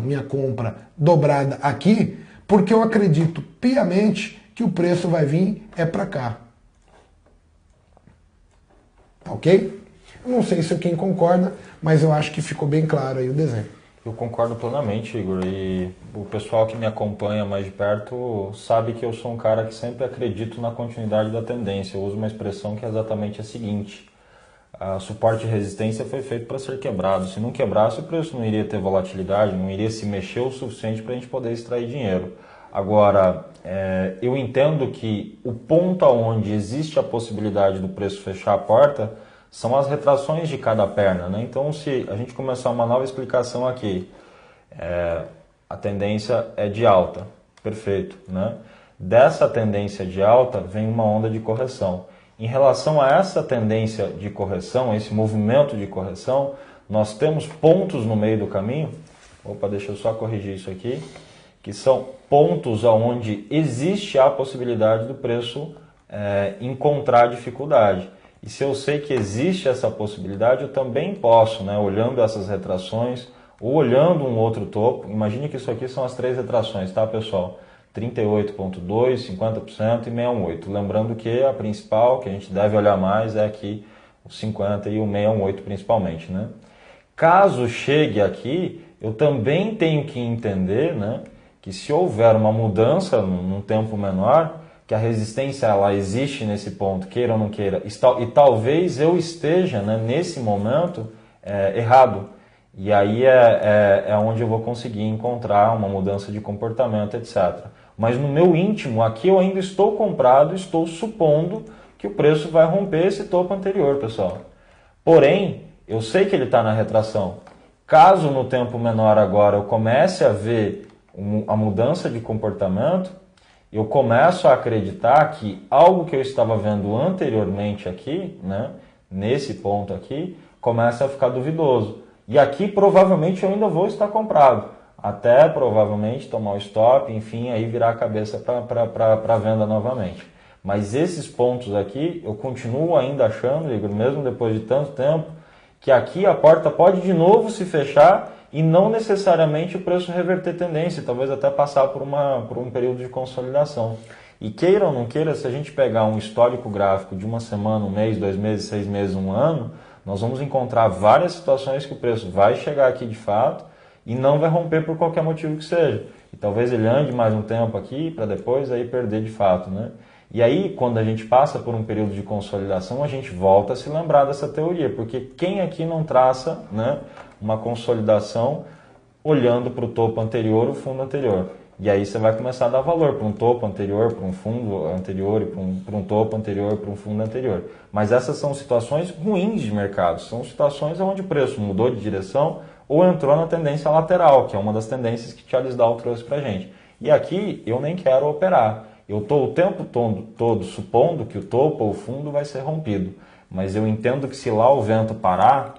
minha compra dobrada aqui, porque eu acredito piamente que o preço vai vir para cá. Tá ok? Eu não sei se quem concorda, mas eu acho que ficou bem claro aí o desenho. Eu concordo plenamente, Igor, e o pessoal que me acompanha mais de perto sabe que eu sou um cara que sempre acredito na continuidade da tendência. Eu uso uma expressão que é exatamente a seguinte: a suporte e resistência foi feito para ser quebrado. Se não quebrasse, o preço não iria ter volatilidade, não iria se mexer o suficiente para a gente poder extrair dinheiro. Agora, eu entendo que o ponto onde existe a possibilidade do preço fechar a porta são as retrações de cada perna, né? Então, se a gente começar uma nova explicação aqui, a tendência é de alta, perfeito, né? Dessa tendência de alta vem uma onda de correção. Em relação a essa tendência de correção, esse movimento de correção, nós temos pontos no meio do caminho, deixa eu só corrigir isso aqui, que são pontos onde existe a possibilidade do preço encontrar dificuldade. E se eu sei que existe essa possibilidade, eu também posso, né, olhando essas retrações ou olhando um outro topo, imagine que isso aqui são as 3 retrações, tá, pessoal? 38,2%, 50% e 618%. Lembrando que a principal, que a gente deve olhar mais, é aqui o 50% e o 618% principalmente, né? Caso chegue aqui, eu também tenho que entender, né, que se houver uma mudança num tempo menor, que a resistência ela existe nesse ponto, queira ou não queira, e talvez eu esteja, né, nesse momento errado. E aí é onde eu vou conseguir encontrar uma mudança de comportamento, etc. Mas no meu íntimo, aqui eu ainda estou comprado, estou supondo que o preço vai romper esse topo anterior, pessoal. Porém, eu sei que ele está na retração. Caso no tempo menor agora eu comece a ver a mudança de comportamento, eu começo a acreditar que algo que eu estava vendo anteriormente aqui, né, nesse ponto aqui, começa a ficar duvidoso. E aqui provavelmente eu ainda vou estar comprado, até provavelmente tomar o stop, enfim, aí virar a cabeça para a venda novamente. Mas esses pontos aqui, eu continuo ainda achando, Igor, mesmo depois de tanto tempo, que aqui a porta pode de novo se fechar e não necessariamente o preço reverter tendência, talvez até passar por um período de consolidação. E queira ou não queira, se a gente pegar um histórico gráfico de uma semana, um mês, 2 meses, 6 meses, um ano, nós vamos encontrar várias situações que o preço vai chegar aqui de fato e não vai romper por qualquer motivo que seja. E talvez ele ande mais um tempo aqui para depois aí perder de fato, né? E aí, quando a gente passa por um período de consolidação, a gente volta a se lembrar dessa teoria, porque quem aqui não traça, né, uma consolidação olhando para o topo anterior, o fundo anterior? E aí você vai começar a dar valor para um topo anterior, para um fundo anterior, e para um topo anterior, para um fundo anterior. Mas essas são situações ruins de mercado, são situações onde o preço mudou de direção ou entrou na tendência lateral, que é uma das tendências que Charles Dow trouxe para a gente. E aqui eu nem quero operar. Eu estou o tempo todo supondo que o topo ou o fundo vai ser rompido, mas eu entendo que se lá o vento parar,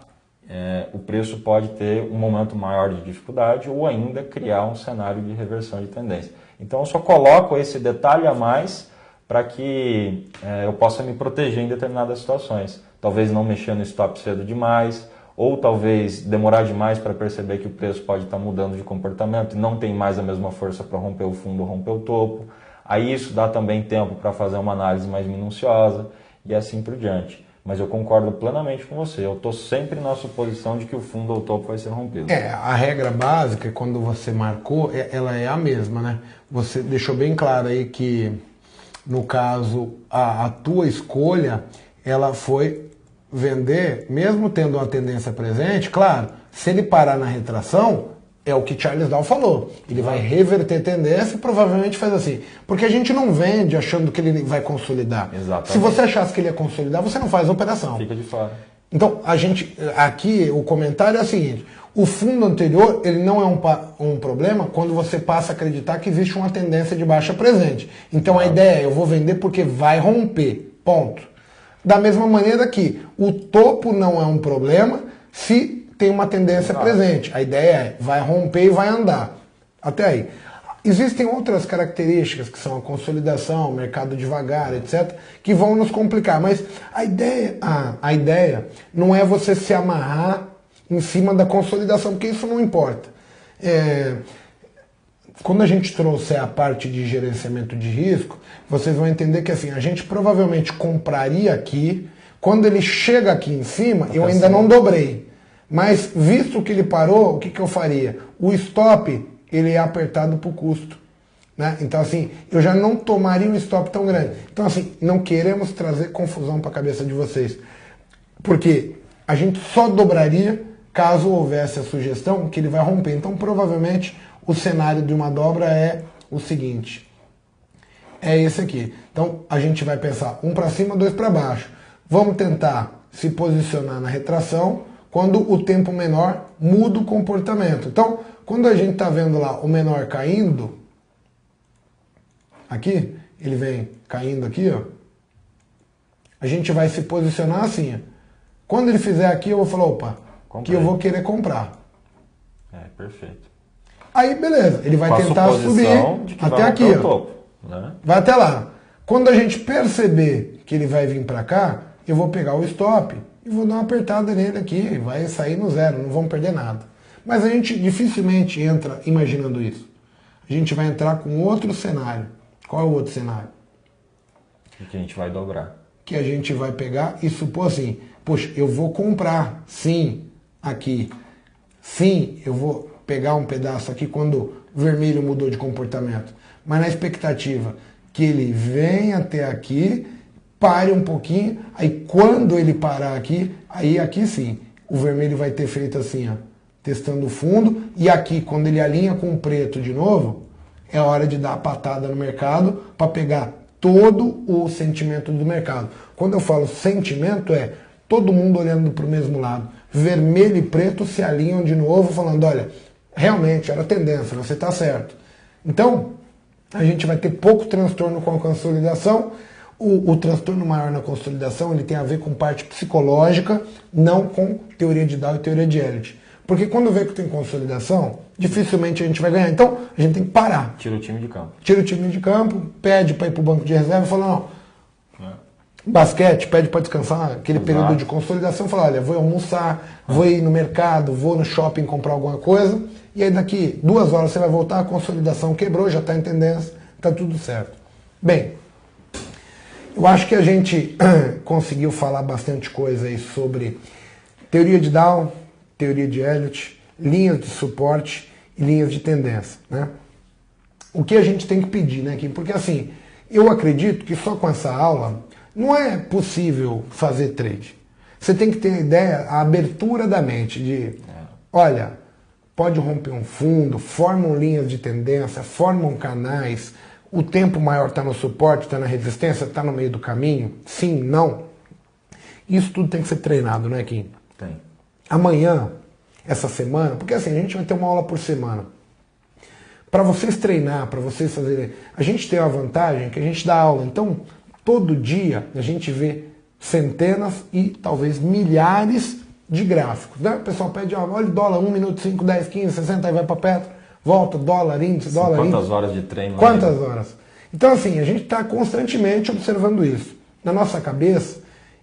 o preço pode ter um momento maior de dificuldade ou ainda criar um cenário de reversão de tendência. Então eu só coloco esse detalhe a mais para que eu possa me proteger em determinadas situações. Talvez não mexer no stop cedo demais, ou talvez demorar demais para perceber que o preço pode estar mudando de comportamento e não tem mais a mesma força para romper o fundo ou romper o topo. Aí isso dá também tempo para fazer uma análise mais minuciosa e assim por diante. Mas eu concordo plenamente com você. Eu estou sempre na suposição de que o fundo ou o topo vai ser rompido. A regra básica, quando você marcou, ela é a mesma, né? Você deixou bem claro aí que, no caso, a tua escolha, ela foi vender, mesmo tendo uma tendência presente, claro, se ele parar na retração, é o que Charles Dow falou. Ele vai reverter tendência e provavelmente faz assim. Porque a gente não vende achando que ele vai consolidar. Exatamente. Se você achasse que ele ia consolidar, você não faz a operação. Fica de fora. Então, aqui o comentário é o seguinte: o fundo anterior ele não é um problema quando você passa a acreditar que existe uma tendência de baixa presente. Então a ideia é: eu vou vender porque vai romper. Ponto. Da mesma maneira que o topo não é um problema se tem uma tendência presente. A ideia é, vai romper e vai andar. Até aí. Existem outras características que são a consolidação, mercado devagar, etc., que vão nos complicar. Mas a ideia não é você se amarrar em cima da consolidação, porque isso não importa. Quando a gente trouxer a parte de gerenciamento de risco, vocês vão entender que assim, a gente provavelmente compraria aqui, quando ele chega aqui em cima, eu ainda não dobrei. Mas visto que ele parou, o que eu faria? O stop, ele é apertado para o custo. Né? Então assim, eu já não tomaria um stop tão grande. Então assim, não queremos trazer confusão para a cabeça de vocês. Porque a gente só dobraria caso houvesse a sugestão que ele vai romper. Então provavelmente o cenário de uma dobra é o seguinte. É esse aqui. Então a gente vai pensar 1 para cima, 2 para baixo. Vamos tentar se posicionar na retração. Quando o tempo menor muda o comportamento. Então, quando a gente está vendo lá o menor caindo, aqui, ele vem caindo aqui, ó, a gente vai se posicionar assim. Ó. Quando ele fizer aqui, eu vou falar, opa, que eu vou querer comprar. Perfeito. Aí, beleza, ele vai tentar subir até aqui, ó. Topo, né? Vai até lá. Quando a gente perceber que ele vai vir para cá, eu vou pegar o stop e vou dar uma apertada nele aqui, vai sair no zero, não vamos perder nada. Mas a gente dificilmente entra imaginando isso. A gente vai entrar com outro cenário. Qual é o outro cenário? Que a gente vai dobrar. Que a gente vai pegar e supor assim, poxa, eu vou comprar, sim, aqui. Sim, eu vou pegar um pedaço aqui quando o vermelho mudou de comportamento. Mas na expectativa que ele venha até aqui, pare um pouquinho, aí quando ele parar aqui, aí aqui sim, o vermelho vai ter feito assim, ó, testando o fundo, e aqui quando ele alinha com o preto de novo, é hora de dar a patada no mercado para pegar todo o sentimento do mercado. Quando eu falo sentimento é todo mundo olhando para o mesmo lado, vermelho e preto se alinham de novo falando, olha, realmente era tendência, você está certo. Então, a gente vai ter pouco transtorno com a consolidação. O transtorno maior na consolidação ele tem a ver com parte psicológica, não com teoria de Dow e teoria de Elliott. Porque quando vê que tem consolidação, dificilmente a gente vai ganhar. Então, a gente tem que parar. Tira o time de campo. Tira o time de campo, pede para ir para o banco de reserva e fala, não, basquete, pede para descansar aquele período de consolidação, fala, olha, vou almoçar, vou ir no mercado, vou no shopping comprar alguma coisa, e aí daqui 2 horas você vai voltar, a consolidação quebrou, já está em tendência, está tudo certo. Bem, eu acho que a gente conseguiu falar bastante coisa aí sobre teoria de Dow, teoria de Elliott, linhas de suporte e linhas de tendência, né? O que a gente tem que pedir, né, Kim? Porque assim, eu acredito que só com essa aula não é possível fazer trade. Você tem que ter a ideia, a abertura da mente de, olha, pode romper um fundo, formam linhas de tendência, formam canais, o tempo maior está no suporte, está na resistência, está no meio do caminho? Sim, não? Isso tudo tem que ser treinado, né, Kim? Tem. Amanhã, essa semana, porque assim, a gente vai ter uma aula por semana. Para vocês treinar, para vocês fazerem... A gente tem a vantagem que a gente dá aula, então todo dia a gente vê centenas e talvez milhares de gráficos. Né? O pessoal pede, olha o dólar, 1 minuto, 5, 10, 15, 60, aí vai para Petro, volta, dólar, índice, dólar, índice. Quantas horas de treino? Quantas horas? Então assim, a gente está constantemente observando isso. Na nossa cabeça,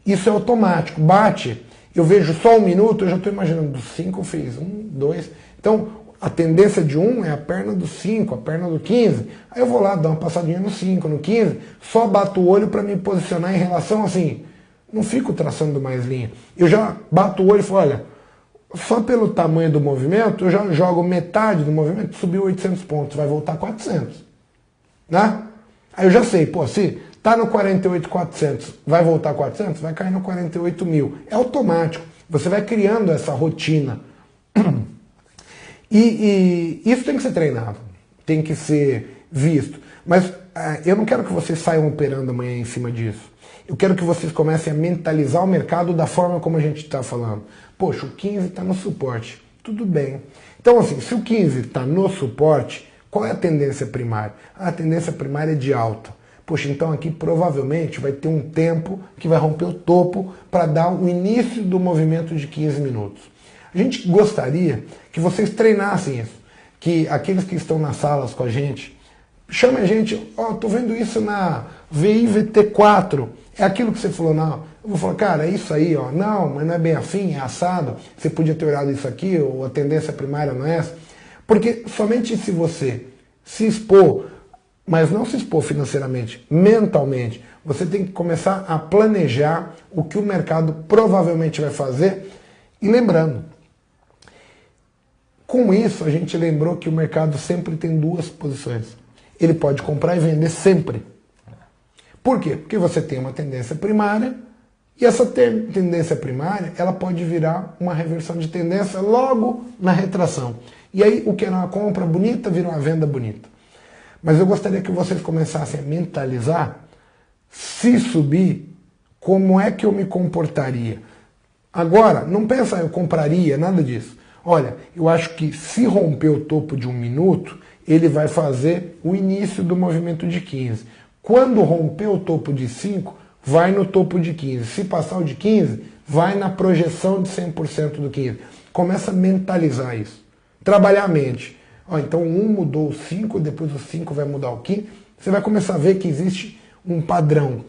isso é automático, bate, eu vejo só 1 minuto, eu já estou imaginando, dos 5 eu fiz, 1, 2... Então, a tendência de 1 é a perna do 5, a perna do 15. Aí eu vou lá, dar uma passadinha no 5, no 15, só bato o olho para me posicionar em relação assim. Não fico traçando mais linha. Eu já bato o olho e falo, olha, só pelo tamanho do movimento, eu já jogo metade do movimento, subiu 800 pontos, vai voltar 400. Né? Aí eu já sei, pô, se tá no 48.400, vai voltar 400, vai cair no 48.000. É automático. Você vai criando essa rotina. E isso tem que ser treinado, tem que ser visto. Mas eu não quero que vocês saiam operando amanhã em cima disso. Eu quero que vocês comecem a mentalizar o mercado da forma como a gente está falando. Poxa, o 15 está no suporte. Tudo bem. Então, assim, se o 15 está no suporte, qual é a tendência primária? A tendência primária é de alta. Poxa, então aqui provavelmente vai ter um tempo que vai romper o topo para dar o início do movimento de 15 minutos. A gente gostaria que vocês treinassem isso, que aqueles que estão nas salas com a gente, chamem a gente, tô vendo isso na VIVT4, é aquilo que você falou, não, eu vou falar, cara, é isso aí, não, mas não é bem assim, é assado, você podia ter olhado isso aqui, ou a tendência primária não é essa, porque somente se você se expor, mas não se expor financeiramente, mentalmente, você tem que começar a planejar o que o mercado provavelmente vai fazer, e lembrando, com isso a gente lembrou que o mercado sempre tem duas posições, ele pode comprar e vender sempre. Por quê? Porque você tem uma tendência primária e essa tendência primária ela pode virar uma reversão de tendência logo na retração. E aí o que era uma compra bonita vira uma venda bonita. Mas eu gostaria que vocês começassem a mentalizar, se subir, como é que eu me comportaria. Agora, não pensa eu compraria, nada disso. Olha, eu acho que se romper o topo de 1 minuto, ele vai fazer o início do movimento de 15. Quando romper o topo de 5, vai no topo de 15. Se passar o de 15, vai na projeção de 100% do 15. Começa a mentalizar isso. Trabalhar a mente. Então o 1 mudou o 5, depois o 5 vai mudar o 15. Você vai começar a ver que existe um padrão.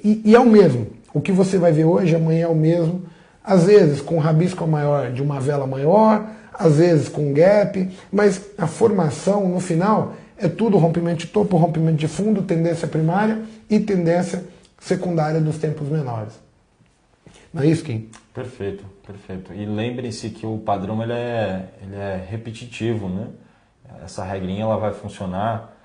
E é o mesmo. O que você vai ver hoje, amanhã é o mesmo. Às vezes com rabisco maior de uma vela maior, às vezes com gap, mas a formação no final é tudo rompimento de topo, rompimento de fundo, tendência primária e tendência secundária dos tempos menores. Não é isso, Kim? Perfeito, perfeito. E lembrem-se que o padrão ele é repetitivo, né? Essa regrinha ela vai funcionar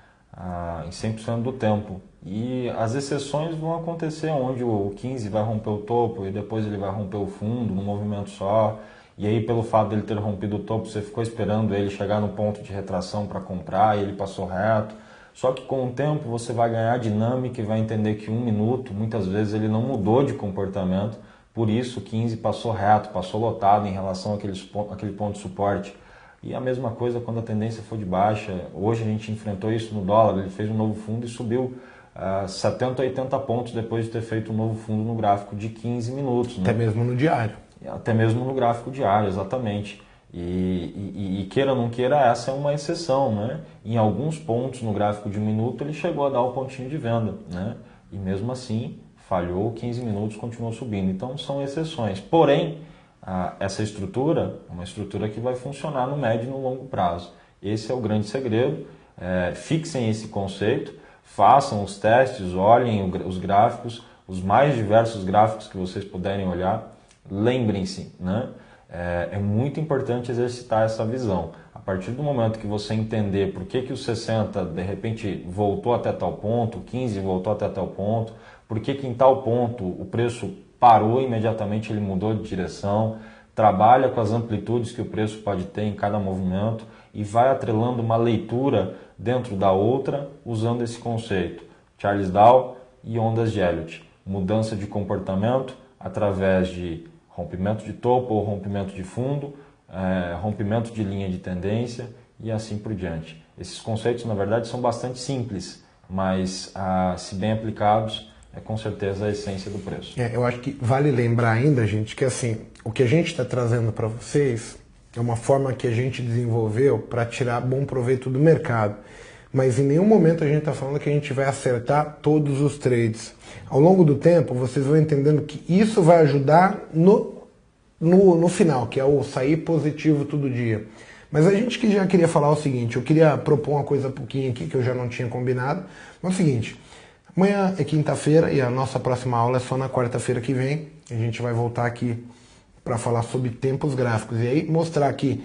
em 100% do tempo. E as exceções vão acontecer onde o 15 vai romper o topo e depois ele vai romper o fundo num movimento só. E aí, pelo fato dele ter rompido o topo, você ficou esperando ele chegar no ponto de retração para comprar e ele passou reto. Só que com o tempo você vai ganhar dinâmica e vai entender que 1 minuto, muitas vezes, ele não mudou de comportamento. Por isso, o 15 passou reto, passou lotado em relação àquele ponto de suporte. E a mesma coisa quando a tendência for de baixa. Hoje a gente enfrentou isso no dólar, ele fez um novo fundo e subiu 70, 80 pontos depois de ter feito um novo fundo no gráfico de 15 minutos. Até mesmo no diário. Até mesmo no gráfico diário, exatamente. E queira ou não queira, essa é uma exceção, né? Em alguns pontos no gráfico de 1 minuto ele chegou a dar o pontinho de venda, né? E mesmo assim falhou, 15 minutos continuou subindo. Então são exceções. Porém, essa estrutura é uma estrutura que vai funcionar no médio e no longo prazo. Esse é o grande segredo. Fixem esse conceito, façam os testes, olhem os gráficos, os mais diversos gráficos que vocês puderem olhar. Lembrem-se, né? É muito importante exercitar essa visão. A partir do momento que você entender por que o 60 de repente voltou até tal ponto, o 15 voltou até tal ponto, por que em tal ponto o preço parou imediatamente, ele mudou de direção, trabalha com as amplitudes que o preço pode ter em cada movimento e vai atrelando uma leitura dentro da outra usando esse conceito. Charles Dow e ondas de Elliott. Mudança de comportamento através de rompimento de topo ou rompimento de fundo, rompimento de linha de tendência e assim por diante. Esses conceitos, na verdade, são bastante simples, mas, se bem aplicados, é com certeza a essência do preço. Eu acho que vale lembrar ainda, gente, que assim, o que a gente está trazendo para vocês é uma forma que a gente desenvolveu para tirar bom proveito do mercado. Mas em nenhum momento a gente está falando que a gente vai acertar todos os trades. Ao longo do tempo, vocês vão entendendo que isso vai ajudar no final, que é o sair positivo todo dia. Mas a gente que já queria falar o seguinte, eu queria propor uma coisa pouquinho aqui que eu já não tinha combinado. Mas é o seguinte, amanhã é quinta-feira e a nossa próxima aula é só na quarta-feira que vem. A gente vai voltar aqui para falar sobre tempos gráficos e aí mostrar que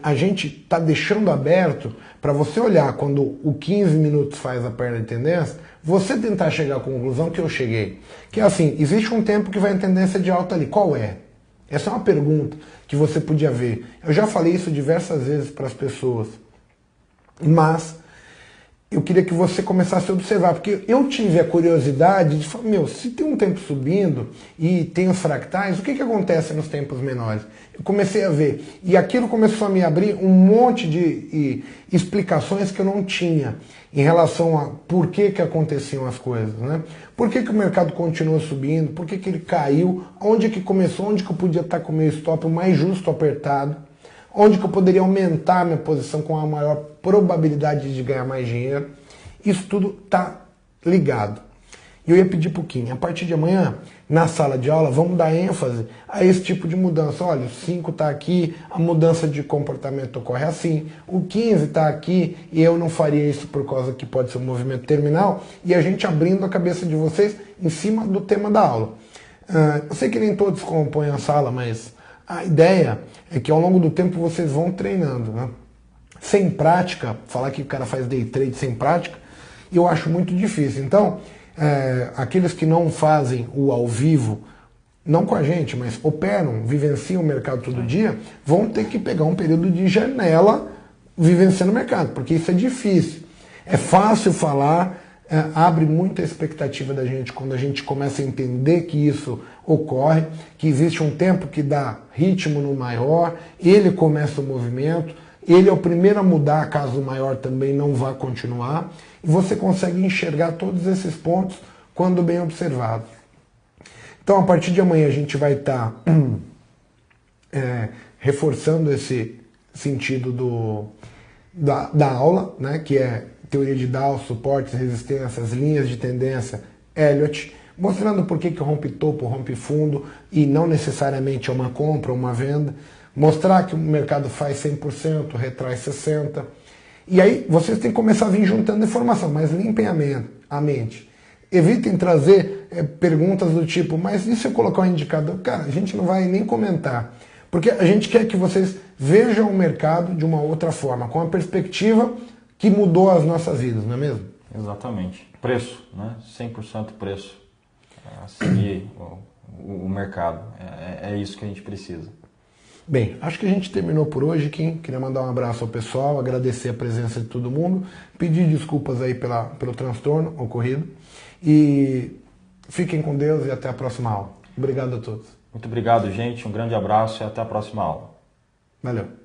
a gente está deixando aberto para você olhar quando o 15 minutos faz a perna de tendência, você tentar chegar à conclusão que eu cheguei. Que é assim, existe um tempo que vai em tendência de alta ali. Qual é? Essa é uma pergunta que você podia ver. Eu já falei isso diversas vezes para as pessoas. Mas eu queria que você começasse a observar, porque eu tive a curiosidade de falar, meu, se tem um tempo subindo e tem os fractais, o que acontece nos tempos menores? Eu comecei a ver, e aquilo começou a me abrir um monte de explicações que eu não tinha em relação a por que aconteciam as coisas, né? Por que o mercado continuou subindo, por que ele caiu, onde que começou, onde que eu podia estar com o meu stop o mais justo apertado, onde que eu poderia aumentar a minha posição com a maior probabilidade de ganhar mais dinheiro. Isso tudo está ligado. E eu ia pedir para o Kim, a partir de amanhã, na sala de aula, vamos dar ênfase a esse tipo de mudança. Olha, o 5 está aqui, a mudança de comportamento ocorre assim, o 15 está aqui e eu não faria isso por causa que pode ser um movimento terminal, e a gente abrindo a cabeça de vocês em cima do tema da aula. Eu sei que nem todos compõem a sala, mas a ideia é que ao longo do tempo vocês vão treinando, né? Sem prática, falar que o cara faz day trade sem prática, eu acho muito difícil. Então, aqueles que não fazem o ao vivo, não com a gente, mas operam, vivenciam o mercado todo dia, vão ter que pegar um período de janela vivenciando o mercado, porque isso é difícil. É fácil falar, abre muita expectativa da gente quando a gente começa a entender que isso ocorre, que existe um tempo que dá ritmo no maior, ele começa o movimento, ele é o primeiro a mudar caso o maior também não vá continuar, e você consegue enxergar todos esses pontos quando bem observados. Então, a partir de amanhã a gente vai estar reforçando esse sentido da aula, né, que é teoria de Dow, suportes, resistências, linhas de tendência, Elliott, mostrando por que rompe topo, rompe fundo e não necessariamente é uma compra ou uma venda, mostrar que o mercado faz 100%, retrai 60%, e aí vocês têm que começar a vir juntando informação, mas limpem a mente. Evitem trazer perguntas do tipo, mas e se eu colocar um indicador? Cara, a gente não vai nem comentar, porque a gente quer que vocês vejam o mercado de uma outra forma, com a perspectiva que mudou as nossas vidas, não é mesmo? Exatamente. Preço, né? 100% preço. Seguir o mercado. É isso que a gente precisa. Bem, acho que a gente terminou por hoje, Kim. Queria mandar um abraço ao pessoal, agradecer a presença de todo mundo, pedir desculpas aí pelo transtorno ocorrido e fiquem com Deus e até a próxima aula. Obrigado a todos. Muito obrigado, gente. Um grande abraço e até a próxima aula. Valeu.